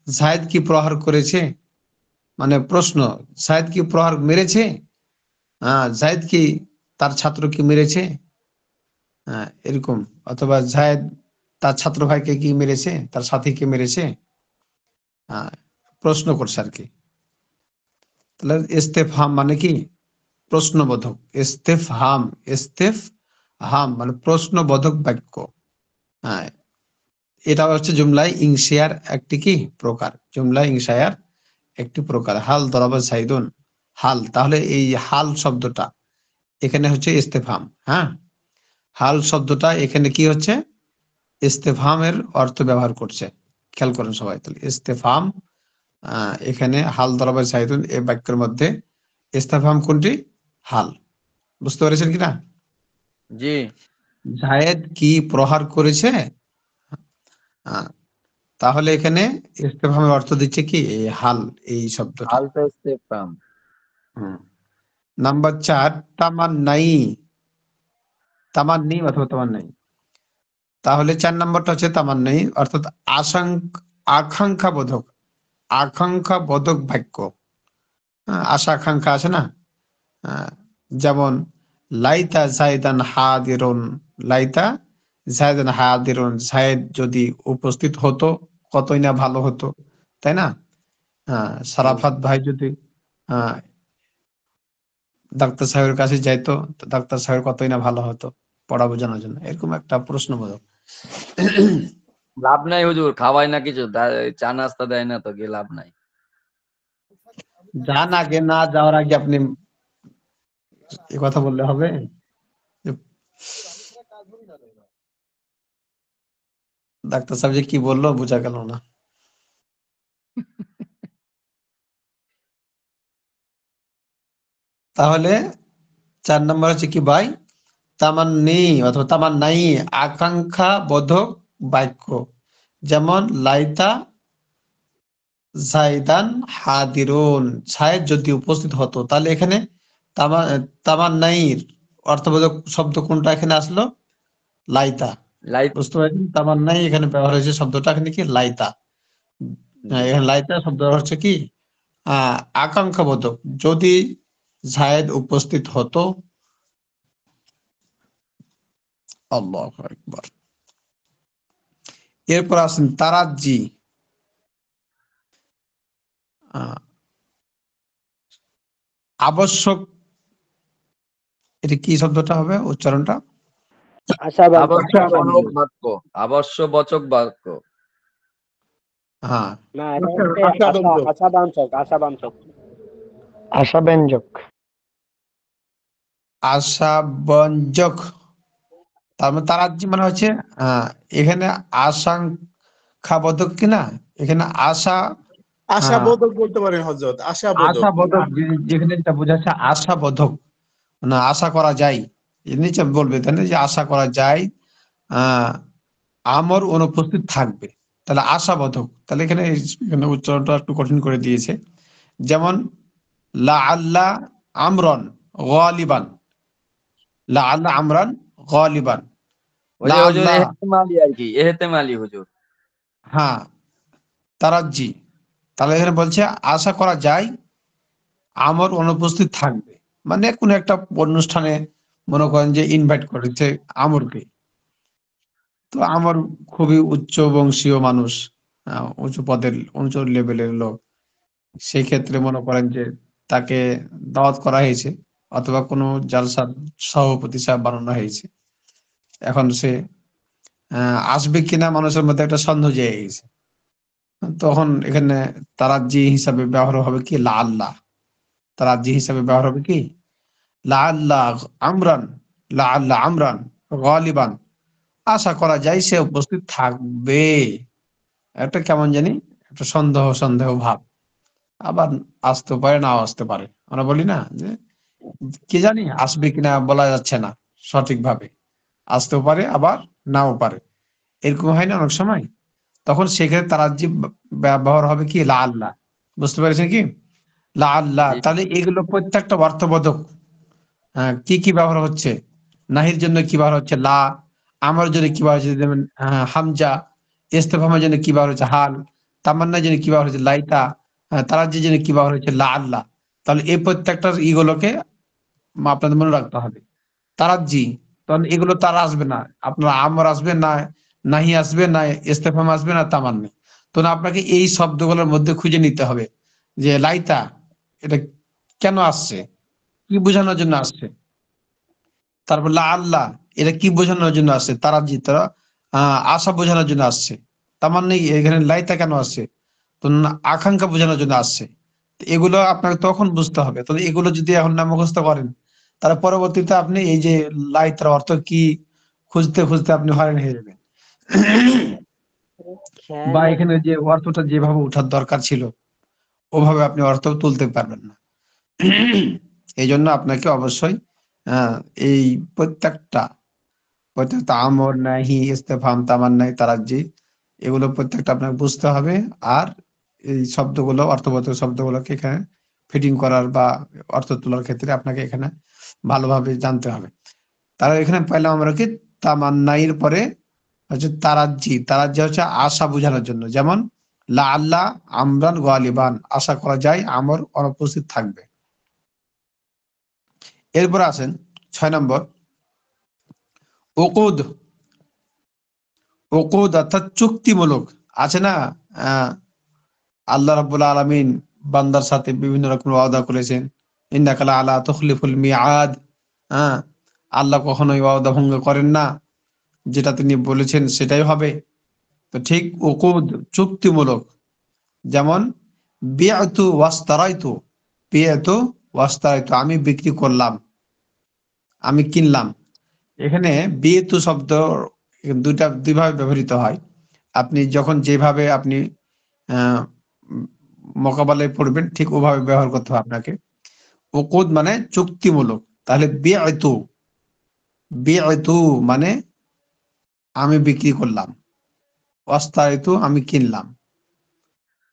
জাইদ কি প্রহার করেছে, মানে প্রশ্ন, জাইদ কি প্রহার মেরেছে, জাইদ কি তার ছাত্র কি মেরেছে, এরকম। অথবা জায়েদ তার ছাত্র ভাইকে কি মেরেছে, তার সাথীকে মেরেছে, প্রশ্ন করছে আর কি। তাহলে ইস্তেফহাম মানে কি, প্রশ্নবোধক। ইস্তেফহাম, ইস্তেফহাম মানে প্রশ্নবোধক বাক্য। হ্যাঁ, এটা হচ্ছে জুমলায় ইনশিয়ার একটি কি প্রকার, জুমলায় ইনশায়ার একটি প্রকার। হাল দরাবা সাইদুন, হাল। তাহলে এই হাল শব্দটা এখানে হচ্ছে ইস্তেফহাম। হ্যাঁ, হাল শব্দটা এখানে কি হচ্ছে, ইস্তেফহামের অর্থ ব্যবহার করছে। খেয়াল করেন সবাই। তাহলে ইস্তেফহাম, এখানে হাল দরাবা সাইদুন এই বাক্যের মধ্যে ইস্তেফহাম কোনটি, হাল। বুঝতে পেরেছেন কিনা? জি। জায়েদ কি প্রহার করেছে, আহ, তাহলে এখানে ইস্তেফহামের অর্থ দিচ্ছে কি এই হাল, এই শব্দটা। আলতা ইস্তেফহাম। নাম্বার 4, তামান্নাই, তামান্নি অথবা তামান্নাই। তাহলে 4 নম্বরটা হচ্ছে তামান্নাই, অর্থাৎ আকাঙ্ক্ষা বোধক, আকাঙ্ক্ষা বোধক বাক্য। আশা আকাঙ্ক্ষা আছে না, আহ, যেমন লাইতা জাইদান হাদিরুন, লাইতা জাইদান হাদিরুন, জায়েদ যদি উপস্থিত হতো কতই না ভালো হতো, তাই না? সারাফাত ভাই যদি ডাক্তার সাহেবের কাছে যাইতো, তো ডাক্তার সাহেব কতই না ভালো হতো পড়া বোঝানোর জন্য, এরকম একটা প্রশ্নবোধক। লাভ নাই হুজুর, খাওয়াই না কিছু, চা নাস্তা দেয় না তো, গিয়ে লাভ নাই। যান আগে, না যাওয়ার আগে আপনি এ কথা বললে হবে? ডাক্তার সাহেব যে কি বললো বোঝা গেল না। তাহলে 4 নম্বর হচ্ছে কি ভাই, তামান্নি অথবা তামান্নাই, আকাঙ্ক্ষা বোধক বাক্য। যেমন লাইতা জাইদান হাদিরুন, জায়েদ যদি উপস্থিত হতো। তাহলে এখানে তামান্নাইর অর্থবোধক শব্দ কোনটা এখানে আসলো, লাইতা। লাইফ। বুঝতে পারছেন, তামান্নাই এখানে ব্যবহার হয়েছে শব্দটা এখানে কি লাইতা। এখানে লাইতা শব্দ হচ্ছে কি আকাঙ্ক্ষা বোধক, যদি জায়েদ উপস্থিত হতো। আল্লাহু আকবার। এরপর আসেন তারাজ্জি, আবশ্যক। এটা কি শব্দটা হবে উচ্চারণটা? আশাবাঞ্ছক, আবশ্যক বাক্য, আবশ্যবাচক বাক্য। হ্যাঁ, না এটা হচ্ছে আশাবাঞ্ছক, আশাবাঞ্ছক। আশাব্যঞ্জক। আশাব্যঞ্জক। তার মানে তারাজ্জি মানে হচ্ছে এখানে আশঙ্কাবোধক কিনা, এখানে আশা আশাবোধক বলতে পারেন হযরত, আশাবোধক। আশাবোধক, যেখানে যেটা বোঝাচ্ছে আশাবোধক, না আশা করা যায়, নিচে বলবে তাই না, যে আশা করা যায় আমর অনুপস্থিত থাকবে, তাহলে আশাবোধক। তাহলে এখানে এখানে উচ্চারণটা একটু কঠিন করে দিয়েছে। যেমন লা আল্লাহ আমরন গালিবান, লা আল্লাহ আমরান গালিবান, ওই লা যে হুজুর আল্লাহ, এহতেমালি আর কি, এহতেমালি হুজুর। হ্যাঁ তারাজ্জি। তাহলে এখানে বলছে আশা করা যায় আমর অনুপস্থিত থাকবে, মানে কোন একটা অনুষ্ঠানে মনে করেন যে ইনভাইট করেছে আমরকে, তো আমর খুবই উচ্চ বংশীয় মানুষ, উঁচু পদের উঁচু লেভেলের লোক, সেই ক্ষেত্রে মনে করেন যে তাকে দাওয়াত করা হয়েছে, অথবা কোনো জালসার সভাপতি সাহেব বানানো হয়েছে। এখন সে আসবে কিনা মানুষের মধ্যে একটা সন্দেহ জেগে গেছে, তখন এখানে তারাজ্জি হিসাবে ব্যবহার হবে কি লা আল্লাহ, তারাজ্জি হিসাবে ব্যবহার হবে কি লা আল্লাহ আমরান, লা আল্লাহ আমরান গালিবান, আশা করা যায় সে উপস্থিত থাকবে। একটা কেমন জানি একটা সন্দেহ সন্দেহ ভাব, আবার আসতে পারে নাও আসতে পারে। আমরা বলি না যে কে জানি আসবে কিনা বলা যাচ্ছে না সঠিকভাবে, আসতেও পারে আবার নাও পারে, এরকম হয় না অনেক সময়। তখন সেক্ষেত্রে তারাজ্জি ব্যবহার হবে কি লা আল্লাহ। বুঝতে পেরেছেন কি লা আল্লাহ? জি। তাহলে এগুলো প্রত্যেকটা অর্থবোধক। কি কি ব্যবহার হচ্ছে, নাহির জন্য কি ব্যবহার হচ্ছে লা, আমার জন্য কি ব্যবহার হচ্ছে যেমন হামজা, ইস্তেফামের জন্য কি ব্যবহার হচ্ছে হাল, তামান্নার জন্য কি ব্যবহার হচ্ছে লাইতা, তারাজ্জির জন্য কি ব্যবহার হচ্ছে লা আল্লাহ। তাহলে এই প্রত্যেকটা ইগুলোকে আপনাদের মনে রাখতে হবে। তারাজ্জি, তখন এগুলো তারা আসবে না, আপনার আমর আসবে না, নাহি আসবে না, ইস্তেফাম আসবে না, তামান্না। তখন আপনাকে এই শব্দগুলোর মধ্যে খুঁজে নিতে হবে যে লাইতা এটা কেন আসছে, কি বোঝানোর জন্য আসছে। তারপর লা আল্লাহ এটা কি বোঝানোর জন্য আসছে, তারাজ্জি তারা আশা বোঝানোর জন্য আসছে। তামান্না এখানে লাইতা কেন আসছে, তো আকাঙ্ক্ষা বোঝানোর জন্য আসছে। তো এগুলো আপনাকে তখন বুঝতে হবে। তবে এগুলো যদি এখন না মুখস্থ করেন, তাহলে পরবর্তীতে আপনি এই যে লাইতার অর্থ কি খুঁজতে খুঁজতে আপনি হয়রান হয়ে যাবেন, বা এখানে যে অর্থটা যেভাবে উঠার দরকার ছিল ওভাবে আপনি অর্থ তুলতে পারবেন না। এই জন্য আপনাকে অবশ্যই এই প্রত্যেকটা আমর নাহি ইস্তেফাম তামান্নাই তারাজ্জি এগুলো প্রত্যেকটা আপনাকে বুঝতে হবে। আর এই শব্দগুলো অর্থবোধক শব্দগুলোকে এখানে ফিটিং করার বা অর্থ তোলার ক্ষেত্রে আপনাকে এখানে ভালোভাবে জানতে হবে। তাহলে এখানে পাইলাম আমরা কি তামান্নাইয়ের পরে হচ্ছে তারাজ্জি। তারাজ্জি হচ্ছে আশা বোঝানোর জন্য, যেমন লা আল্লাহ আমরান গালিবান, আশা করা যায় আমর অনুপস্থিত থাকবে। এরপর আসেন 6 নম্বর উকুদ। উকুদ অর্থাৎ চুক্তিমূলক আছে না, আল্লাহ রাব্বুল আলামিন বান্দার সাথে বিভিন্ন রকম ওয়াদা করেছেন, ইন্নাকা লা আলা তুখলিফুল মিআদ। আল্লাহ কখনোই ওয়াদা ভঙ্গ করেন না, যেটা তিনি বলেছেন সেটাই হবে। তো ঠিক উকুদ চুক্তিমূলক, যেমন বিআতু ওয়াস্তারাইতু, বিআতু ওয়াস্তারাইতু আমি বিক্রি করলাম, আমি কিনলাম। এখানে বিআতু শব্দ দুইভাবে ব্যবহৃত হয়। আপনি যখন যেভাবে আপনি মোকাবেলায় পড়বেন ঠিক ওভাবে ব্যবহার করতে হবে আপনাকে। উকুদ মানে চুক্তিমূলক, তাহলে বিআতু, বিআতু মানে আমি বিক্রি করলাম, ওয়াস্তারাইতু আমি কিনলাম,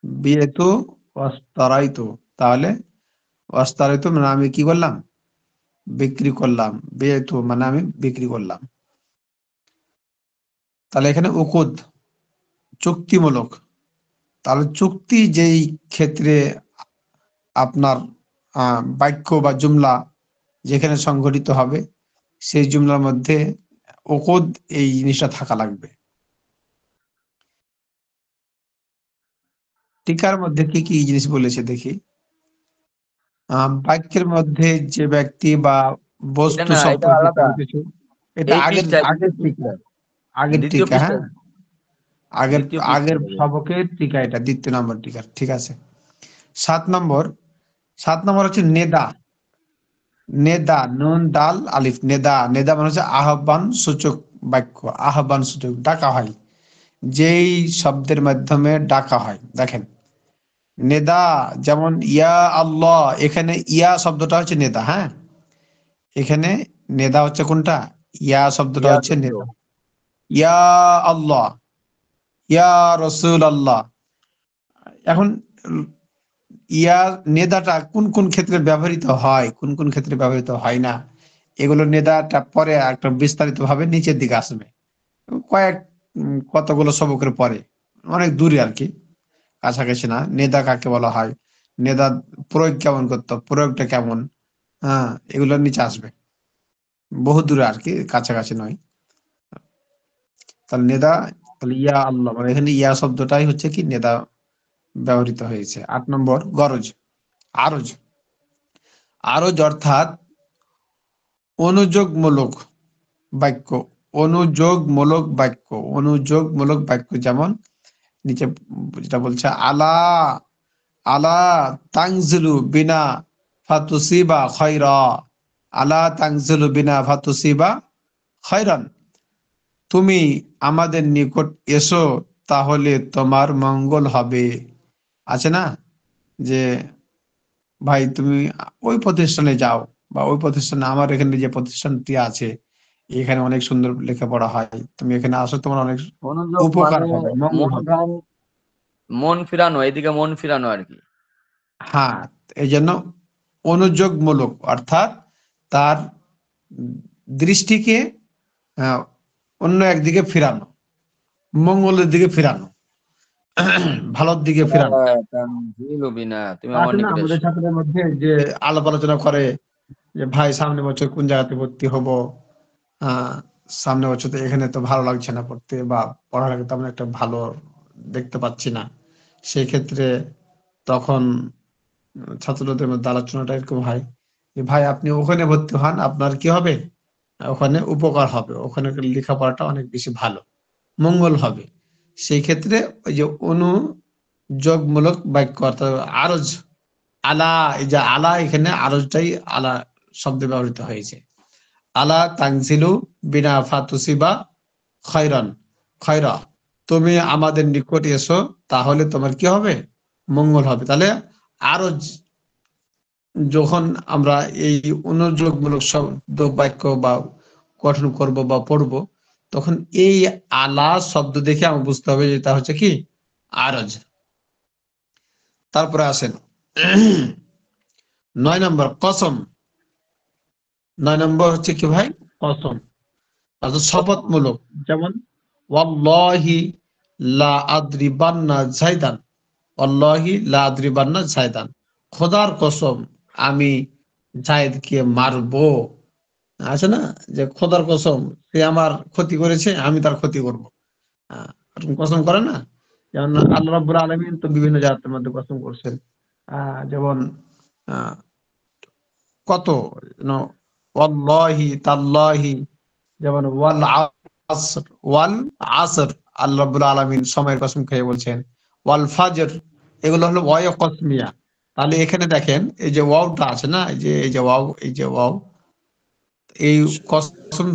বিআতু ওয়াস্তারাইতু তাহলে ওয়াস্তারাইতু মানে আমি কি করলাম, বিক্রি করলাম, বিআতু মানে আমি বিক্রি করলাম। তাহলে এখানে উকুদ চুক্তিমূলক। তাহলে চুক্তি যেই ক্ষেত্রে আপনার বাক্য বা জুমলা যেখানে সংঘটিত হবে সেই জুমলার মধ্যে উকুদ এই জিনিসটা থাকা লাগবে। টিকার মধ্যে কি কি জিনিস বলেছে দেখি। বাক্যের মধ্যে যে ব্যক্তি বা এটা বস্তু না, এটা সম্পর্কে আলাদা। কোনো কিছু, এটা এই আগের পৃষ্ঠায়, আগের টিকা, আগের দ্বিতীয় টিকা, পৃষ্ঠা, হ্যাঁ আগের দ্বিতীয় আগের পৃষ্ঠা। সবকের টিকা, এটা দ্বিতীয় নম্বর টিকা, ঠিক আছে। 7 নম্বর, 7 নম্বর হচ্ছে নেদা। নেদা নুন দাল আলিফ, নেদা, নেদা মানে হচ্ছে আহ্বান সূচক বাক্য, আহ্বান সূচক ডাকা হয়, যেই শব্দের মাধ্যমে ডাকা হয়। দেখেন নেদা, যেমন ইয়া আল্লাহ, এখানে ইয়া শব্দটা হচ্ছে নেদা। হ্যাঁ, এখানে নেদা হচ্ছে কোনটা? ইয়া শব্দটা ইয়া হচ্ছে শব্দ। নেদা। ইয়া আল্লাহ, ইয়া রসুল আল্লাহ। এখন ইয়া নেদাটা কোন কোন ক্ষেত্রে ব্যবহৃত হয়, কোন কোন ক্ষেত্রে ব্যবহৃত হয় না, এগুলো নেদাটা পরে একটা বিস্তারিত ভাবে নিচের দিকে আসবে, কয়েক কতগুলো সবকের পরে, অনেক দূরে আর কি, কাছাকাছি না। নেদা কাকে বলা হয়, নেদা প্রয়োগ কেমন করতে হয়, প্রয়োগটা কেমন, হ্যাঁ, এগুলো নিচে আসবে, বহু দূরে আর কি, কাছাকাছি নয়। তাহলে নেদা, তাহলে ইয়া আল্লাহ, মানে এখানে ইয়া শব্দটাই হচ্ছে কি নেদা ব্যবহৃত হয়েছে। 8 নম্বর গরজ, আরজ। আরজ অর্থাৎ অনুযোগমূলক বাক্য, অনুযোগমূলক বাক্য, অনুযোগমূলক বাক্য, যেমন নিচে যেটা বলছে, আলা আলা তানজিলু বিনা ফাতুসিবা খায়রা, আলা তানজিলু বিনা ফাতুসিবা খায়রান, তুমি আমাদের নিকট এসো তাহলে তোমার মঙ্গল হবে। আছে না যে ভাই তুমি ওই প্রতিষ্ঠানে যাও, বা ওই প্রতিষ্ঠানে, আমার এখানে যে প্রতিষ্ঠানটি আছে এখানে অনেক সুন্দর লেখাপড়া হয়, তুমি এখানে আসো, তোমার অনেক মনোযোগ উপকার মানে হবে, মঙ্গল মন হবে। ধ্যান, মন ফিরানো, এদিকে মন ফিরানো আর কি। হ্যাঁ, এই জন্য অনুযোগমূলক অর্থাৎ তার দৃষ্টিকে আহ, অন্য একদিকে ফিরানো, মঙ্গলের দিকে ফিরানো, ভালোর দিকে ফিরানো। তানজিলু বিনা, তুমি আমার আছে না নিকট আমাদের এসো। ছাত্রদের মধ্যে যে আলাপ আলোচনা করে যে ভাই সামনে বছর কোন জায়গাতে ভর্তি হব, আহ সামনে বছর তো এখানে তো ভালো লাগছে না পড়তে, বা পড়ালেখা তেমন একটা ভালো দেখতে পাচ্ছি না, সেই ক্ষেত্রে তখন ছাত্রদের মধ্যে আলোচনাটা এরকম হয় যে ভাই আপনি ওখানে ভর্তি হন, আপনার কি হবে, ওখানে উপকার হবে, ওখানে লেখাপড়াটা অনেক বেশি ভালো, মঙ্গল হবে। সেই ক্ষেত্রে ওই যে অনুযোগমূলক বাক্য অর্থাৎ আরজ, আলা, এই যে আলা, এখানে আরজটাই আলা শব্দে ব্যবহৃত হয়েছে। আলা তানজিলু বিনা ফাতুসিবা খয়রান, খয়রা, তুমি আমাদের নিকট এসো তাহলে তোমার কি হবে, মঙ্গল হবে। তাহলে আরজ, যখন আমরা এই অনুযোগমূলক শব্দ বাক্য বা গঠন করব বা পড়ব, তখন এই আলা শব্দ দেখে আমরা বুঝতে হবে যে তা হচ্ছে কি আরজ। তারপরে আসেন 9 নম্বর কসম। 9 নম্বর হচ্ছে কি ভাই, কসম, অর্থাৎ শপথমূলক, যেমন ওয়াল্লাহি লা আদ্রিবান্না জাইদান, ওয়াল্লাহি লা আদ্রিবান্না জাইদান, খোদার কসম আমি জায়েদকে মারবো। আছে না যে খোদার কসম, সে আমার ক্ষতি করেছে, আমি তার ক্ষতি করবো, এরকম কসম করে না। যেমন আল্লাহ রাব্বুল আলামিন তো বিভিন্ন জাতের মধ্যে কসম করছেন, যেমন আহ, কত ওয়াল্লাহি তাল্লাহি, যেমন ওয়াল আসর, আল্লাহ রাব্বুল আলামিন সময়ের কসম খেয়ে বলছেন, ওয়াল ফাজর, এগুলো হলো ওয়াও কসমিয়া। তাহলে এখানে দেখেন এই যে ওয়াওটা আছে না, এই যে ওয়াও, এই যে ওয়াও, এই কসম,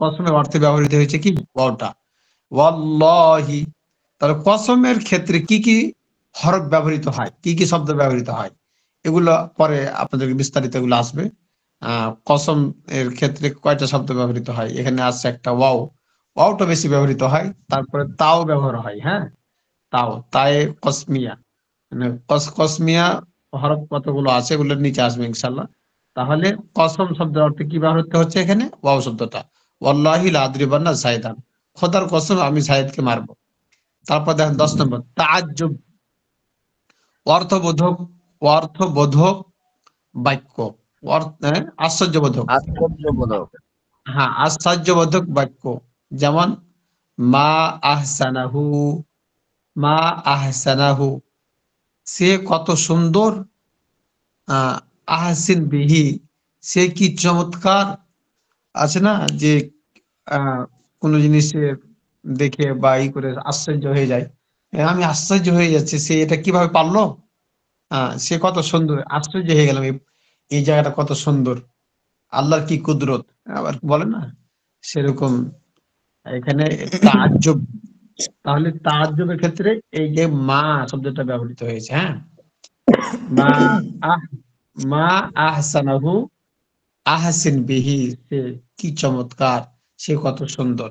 কসমের অর্থে ব্যবহৃত হয়েছে কি ওয়াওটা, ওয়াল্লাহি। তাহলে কসমের ক্ষেত্রে কি কি হরফ ব্যবহৃত হয়, কি কি শব্দ ব্যবহৃত হয়, এগুলো পরে আপনাদেরকে বিস্তারিত এগুলো আসবে। কসম এর ক্ষেত্রে কয়টা শব্দ ব্যবহৃত হয়, এখানে আছে একটা ওয়াও, ওয়াওটা বেশি ব্যবহৃত হয়, তারপরে তাও ব্যবহার হয়। হ্যাঁ, তাও, তায়ে কসমিয়া, মানে কসমিয়া হরফ কতগুলো আছে এগুলোর নিচে আসবে ইনশাল্লাহ। তাহলে কসম শব্দের অর্থে কি ব্যবহৃত হচ্ছে এখানে, ওয়াও শব্দটা, ওয়াল্লাহি লা আদরিবান্না জাইদান, খোদার কসম আমি জায়েদকে মারবো। তারপর দেখেন 10 নম্বর তাআজ্জুব, অর্থবোধক, অর্থবোধক বাক্য, আশ্চর্যবোধক, আশ্চর্যবোধক। হ্যাঁ আশ্চর্যবোধক বাক্য, যেমন মা আহসানাহু, মা আহসানাহু, সে কত সুন্দর, আহসিন বিহি, সে কি চমৎকার। আছে না যে কোনো জিনিসের দেখে বা ই করে আশ্চর্য হয়ে যায়, আমি আশ্চর্য হয়ে যাচ্ছে, সে এটা কিভাবে পারলো, সে কত সুন্দর, আশ্চর্য হয়ে গেলাম, এই জায়গাটা কত সুন্দর, আল্লাহর কি কুদরত, আবার বলে না সেরকম। এখানে তাআজ্জুব তাহলে তাজ্জুবের ক্ষেত্রে এই যে মা শব্দটা ব্যবহৃত হয়েছে, হ্যাঁ, মা আহ মা আহসানাহু আহসিন বিহি, সে কি চমৎকার, সে কত সুন্দর।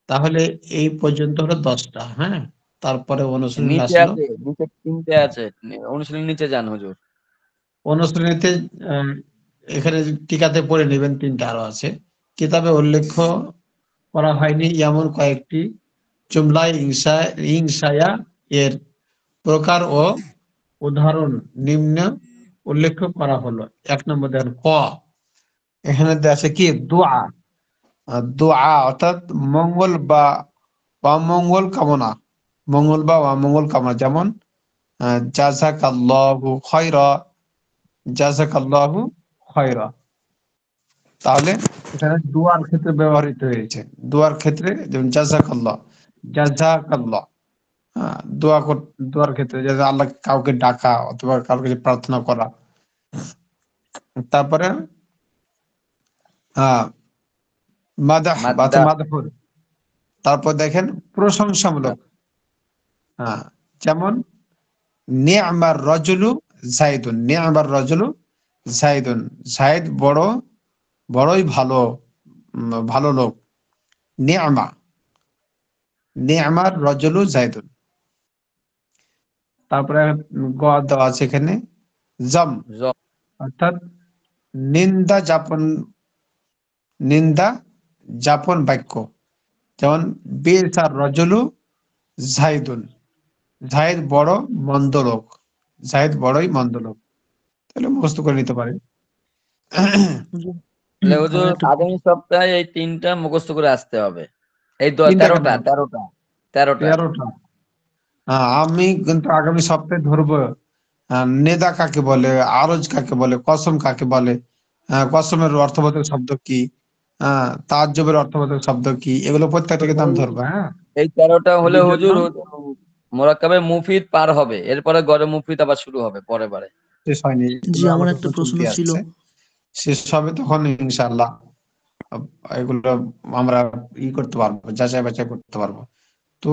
তাহলে এই পর্যন্ত হলো 10টা, হ্যাঁ। তারপরে অনুশীলন নিচে আসলো। আছে, নিচে 3টে আছে, অনুশীলনী নিচে যান হুজুর। অনুশীলনীতে এখানে টিকাতে পড়ে নেবেন, 3টা আরো আছে। কিতাবে উল্লেখ করা হয়নি এমন কয়েকটি জুমলায় ইনশায়া এর প্রকার ও উদাহরণ নিম্ন উল্লেখ করা হলো। 1 নম্বর দেখেন ক, এখানে আছে কি দোয়া। দোয়া অর্থাৎ মঙ্গল বা অমঙ্গল কামনা, মঙ্গল বা অমঙ্গল কামনা, যেমন জাযাকাল্লাহু খায়রা, জাযাকাল্লাহু খায়রা। তাহলে এখানে দোয়ার ক্ষেত্রে ব্যবহৃত হয়েছে, দোয়ার ক্ষেত্রে যেমন জাযাকাল্লাহ, জাযাকাল্লাহ। হ্যাঁ, দোয়ার ক্ষেত্রে যে আল্লাহ কাউকে ডাকা অথবা কারোর কাছে প্রার্থনা করা। তারপরে মাদাহ বা মাদ্দা মাদহুর, তারপর দেখেন প্রশংসামূলক, হ্যাঁ, যেমন নি'মার রাজুলু যায়েদুন, নি'মার রাজুলু যায়েদুন, যায়েদ বড়ই ভালো, ভালো লোক। নি'মার রাজুলু যায়েদুন। তারপরে গ দেওয়া আছে এখানে জম, জ- অর্থাৎ নিন্দা যাপন বাক্য, যেমন বিসার রাজুলু যায়েদুন, যায়েদ বড় মন্দ লোক, যায়েদ বড়ই মন্দ লোক। তাহলে মুখস্থ করে নিতে পারে। হুজুর, তাহলে হুজুর আমার একটা আগামী সপ্তাহে এই 3টা মুখস্থ করে আসতে হবে। এই 3টা কেন? 13টা। 13টা। আমি কিন্তু আগামী সপ্তাহে ধরবো নেদা কাকে বলে, আরজ কাকে বলে, কসম কাকে বলে, কসমের অর্থবোধক শব্দ কি, তাজ্জুবের অর্থবোধক শব্দ কি, এগুলো প্রত্যেকটা কিন্তু আমি ধরবো, হ্যাঁ। এই 13টা হলে এদের জন্য হুজুর মোরাক্কাবে মুফিদ পার হবে, এরপরে গড়ে মুফিদ আবার শুরু হবে পরের বারে। শেষ হয়নি, জি, এগুলো আমার একটা আলোচনা প্রশ্ন চলতে ছিল। আসছে, শেষ হবে তখন ইনশাআল্লাহ এগুলো আমরা করতে পারবো, যাচাই বাছাই করতে পারবো। তো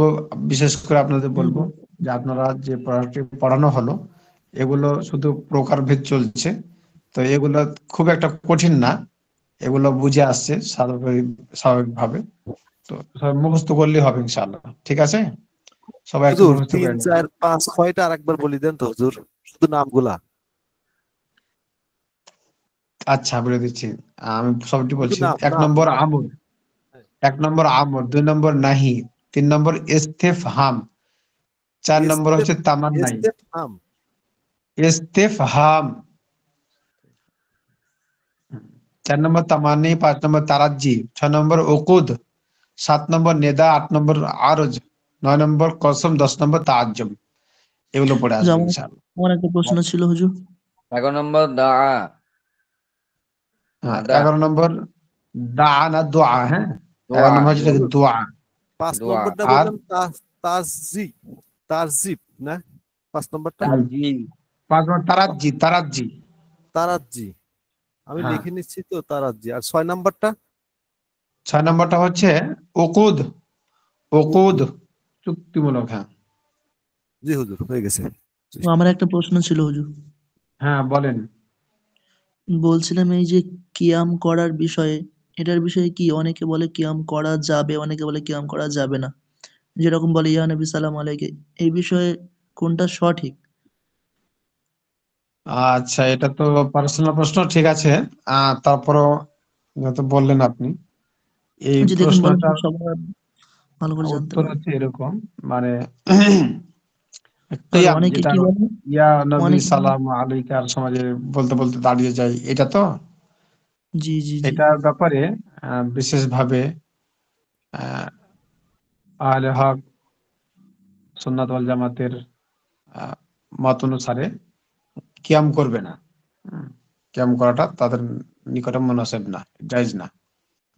বিশেষ করে আপনাদের বলবো যে আপনারা যে পড়াটি পড়ানো হলো এগুলো শুধু প্রকারভেদ চলছে, তো এগুলো খুব একটা কঠিন না, এগুলো বুঝে আসছে স্বাভাবিকভাবে। তো সব মুখস্থ করলেই হবে ইনশাআল্লাহ, ঠিক আছে? সবাই একটু হুজুর মুখস্থ 3, করে নেবেন। 4, 5, 6টা আরেকবার বলি দেন তো হুজুর, শুধু নামগুলা, আচ্ছা, বলে দিচ্ছি, আমি সবটি শুধু বলছি। নাম 1 নাম নম্বর নাম। আমর, 2 নম্বর নাহি, 3 নম্বর ইস্তেফহাম, 4 নম্বর হচ্ছে তামান্নাই। ইস্তেফহাম। ইস্তেফহাম, 4 নম্বর তামান্নি, 5 নম্বর তারাজ্জি, 6 নম্বর উকুদ, 7 নম্বর নেদা, 8 নম্বর আরজ, 9 নম্বর কসম, 10 নম্বর তাজ্জুব। এগুলো পড়ে যে আসবে আমার ইনশাআল্লাহ। আমার একটা প্রশ্ন ছিল হুজুর। 11 নম্বর দা, মাদা, 11 নম্বর দা না দোয়া, হ্যাঁ, 11 দোয়া, নম্বর হচ্ছে হুজুর দোয়া। 5 দোয়া, নম্বরটা আর বললেন তাজিব, তাজিব না 5 নম্বরটা? তাজি, 5 নম্বর তারাজ্জি, তারাজ্জি। তারাজ্জি, আমি হ্যাঁ, লিখে নিচ্ছি তো তারাজ্জি। আর 6 নম্বরটা? 6 নম্বরটা হচ্ছে উকুদ, উকুদ চুক্তিমূলক, হ্যাঁ। জি হুজুর, হয়ে গেছে। আমার একটা প্রশ্ন ছিল হুজুর। হ্যাঁ, বলেন। বলছিলাম এই যে কিয়াম করার বিষয়ে, এটার বিষয়ে কি অনেকে বলে কিয়াম করা যাবে, অনেকে বলে কিয়াম করা যাবে না, যেরকম বলে ইয়া নবী সালাম আলাইকে, এই বিষয়ে কোনটা সঠিক? আচ্ছা, এটা তো পার্সোনাল প্রশ্ন, ঠিক আছে। তারপরও যত বললেন আপনি, এই যদি এখন বলেন তো প্রশ্নটার সবার ভালো করে জানতে উত্তর পারে। হচ্ছে এরকম, মানে আর কিয়াম, অনেকে যেটা কি বলে, ইয়া নবী অনেকে বলে, সালাম আলাইকার সমাজে বলতে বলতে দাঁড়িয়ে যায়, এটা তো, জি জি জি, এটার ব্যাপারে বিশেষভাবে আহলে হক সুন্নাত ওয়াল জামাতের আহ, মত অনুসারে কিয়াম করবে না। হুম, কিয়াম করাটা তাদের নিকটে মুনাসিব না, জায়েজ না।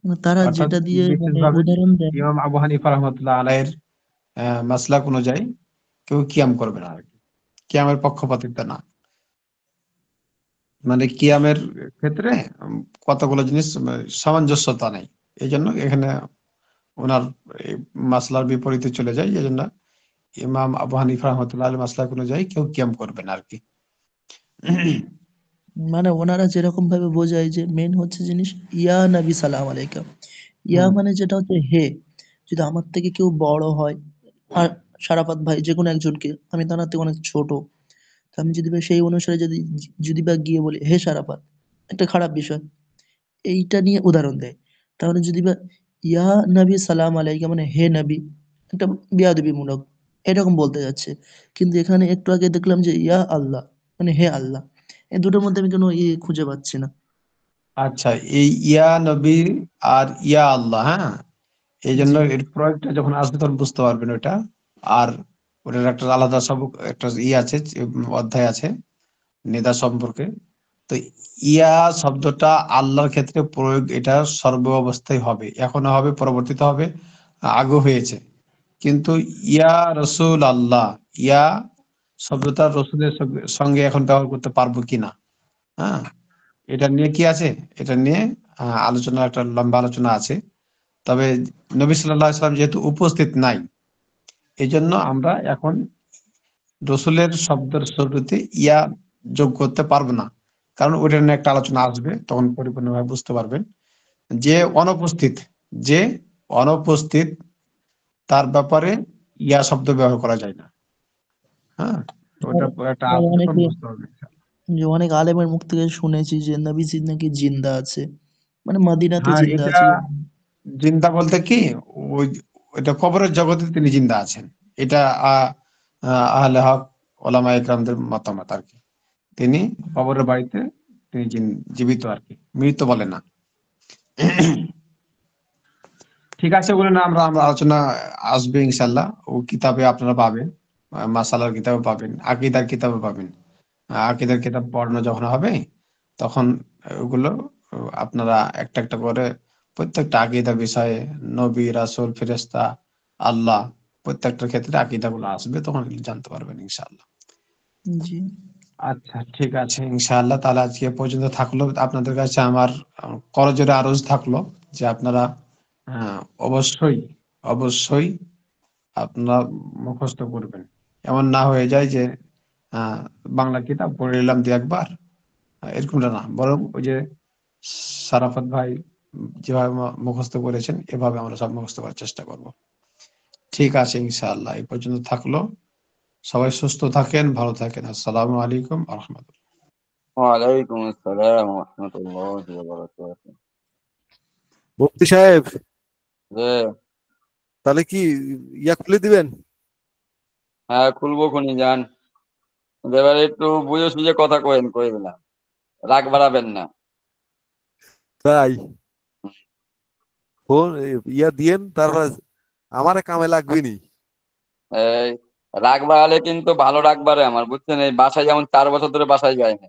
মানে তারা অর্থাৎ যেটা দিয়ে মানে বিশেষভাবে উদাহরণ দেন। ইমাম আবু হানিফা রহমতুল্লাহ আলাইহির মাসলাক অনুযায়ী কেউ কিয়াম করবে না আর কি। কিয়ামের পক্ষপাতিত্ব না, মানে কিয়ামের ক্ষেত্রে কতগুলো জিনিস সামঞ্জস্যতা নেই, এই জন্য এখানে ওনার এই মাসলার বিপরীতে চলে যায়, এই জন্য ইমাম আবু হানিফা রহমতুল্লাহ আলাইহির মাসলাক অনুযায়ী কেউ কিয়াম করবেন আর কি। মানে ওনারা যেরকম ভাবে বোঝায় যে মেন হচ্ছে জিনিস ইয়া নবী সালাম আলাইকা, ইয়া মানে যেটা হচ্ছে হে, যদি আমার থেকে কেউ বড় হয় আর শারাফাত ভাই যে কোনো একজনকে, আমি তার থেকে অনেক ছোট, তো আমি যদি বা সেই অনুসারে যদি বা গিয়ে বলি হে শারাফাত, একটা খারাপ বিষয়, এইটা নিয়ে উদাহরণ দেয়। তাহলে যদি বা ইয়া নবী সালাম আলাইকা মানে হে নবী, একটা বিয়াদবিমূলক এরকম বলতে যাচ্ছে। কিন্তু এখানে একটু আগে দেখলাম যে ইয়া আল্লাহ মানে হে আল্লাহ, এই দুটোর মধ্যে আমি কোনো খুঁজে পাচ্ছি না। আচ্ছা, এই ইয়া নবী আর ইয়া আল্লাহ, হ্যাঁ, এই জন্য জি এর প্রয়োগটা যখন আসবে তখন বুঝতে পারবেন ওটা। আর ওটার একটা আলাদা সব একটা আছে, অধ্যায় আছে নেদা সম্পর্কে। তো ইয়া শব্দটা আল্লাহর ক্ষেত্রে প্রয়োগ, এটা সর্ব অবস্থায় হবে, এখনো হবে, পরবর্তীতে হবে, আগেও হয়েছে। কিন্তু ইয়া রসুল আল্লাহ, ইয়া শব্দটা রসুলের সঙ্গে এখন ব্যবহার করতে পারবো কিনা, হ্যাঁ, এটা নিয়ে কি আছে, এটা নিয়ে আলোচনা, একটা লম্বা আলোচনা আছে। তবে নবী সাল্লাল্লাহু আলাইহি ওয়াসাল্লাম যেহেতু উপস্থিত নাই, এই জন্য আমরা এখন রসুলের শব্দের শুরুতে ইয়া যোগ করতে পারবো না, কারণ ওইটা নিয়ে একটা আলোচনা আসবে, তখন পরিপূর্ণভাবে বুঝতে পারবেন। যে অনুপস্থিত, যে অনুপস্থিত তার ব্যাপারে ইয়া শব্দ ব্যবহার করা যায় না, হ্যাঁ, তো ওটা একটা আর আসবে, তখন অনেকে, বুঝতে পারবেন। যে অনেক আলেমের মুখ থেকে শুনেছি যে নবীজি নাকি জিন্দা আছে, মানে মদিনাতে হ্যাঁ, জিন্দা এটা আছে। জিন্দা বলতে কি, ওই এটা কবরের জগতে তিনি জিন্দা আছেন, এটা আহলে হক ওলামা ইকরামদের মতামত আর কি। তিনি কবরের বাড়িতে তিনি জীবিত আর কি, মৃত বলে না। ঠিক আছে, বলে না, আমরা আমরা আলোচনা আসবে ইনশাল্লাহ, ও কিতাবে আপনারা পাবেন, মাসালার কিতাবে পাবেন, আকীদার কিতাবে পাবেন। আকীদার কিতাব পড়ানো যখন হবে, তখন ওগুলো আপনারা একটা একটা করে প্রত্যেকটা আকীদা বিষয়ে, নবী, রাসূল, ফেরেশতা, আল্লাহ, প্রত্যেকটার ক্ষেত্রে আকীদাগুলো আসবে, তখন এগুলো জানতে পারবেন ইনশাআল্লাহ। জি আচ্ছা, ঠিক আছে ইনশাআল্লাহ, তাহলে আজকে এ পর্যন্ত থাকলো। আপনাদের কাছে আমার করজোড়ে আরজ থাকলো যে আপনারা অবশ্যই অবশ্যই আপনারা মুখস্থ করবেন। এমন না হয়ে যায় যে আহ, বাংলা কিতাব পড়ে নিলাম দু একবার, এরকমটা না, বরং ওই যে সারাফত ভাই যেভাবে মুখস্থ করেছেন, এভাবে আমরা সব মুখস্থ করার চেষ্টা করব। ঠিক আছে ইনশাআল্লাহ, এই পর্যন্ত থাকলো। সবাই সুস্থ থাকেন, ভালো থাকেন। আসসালামু আলাইকুম ওয়া রাহমাতুল্লাহ। ওয়ালাইকুম আসসালাম ওয়া রাহমাতুল্লাহি ওয়া বারাকাতুহু। মুফতি সাহেব, যে তাহলে কি ইয়া খুলে দিবেন? হ্যাঁ, খুলবো খুনি যান, এবারে একটু বুঝে সুঝে কথা কইবেন না, রাগ বাড়াবেন না। তাই ফোন ইয়া দিয়েন, তারপর আমারে কামে লাগবে নি। এই রাগ বাড়ালে কিন্তু ভালো রাগ বাড়ে আমার, বুঝছেন? এই বাসায় যেমন 4 বছর ধরে বাসায় যায় না,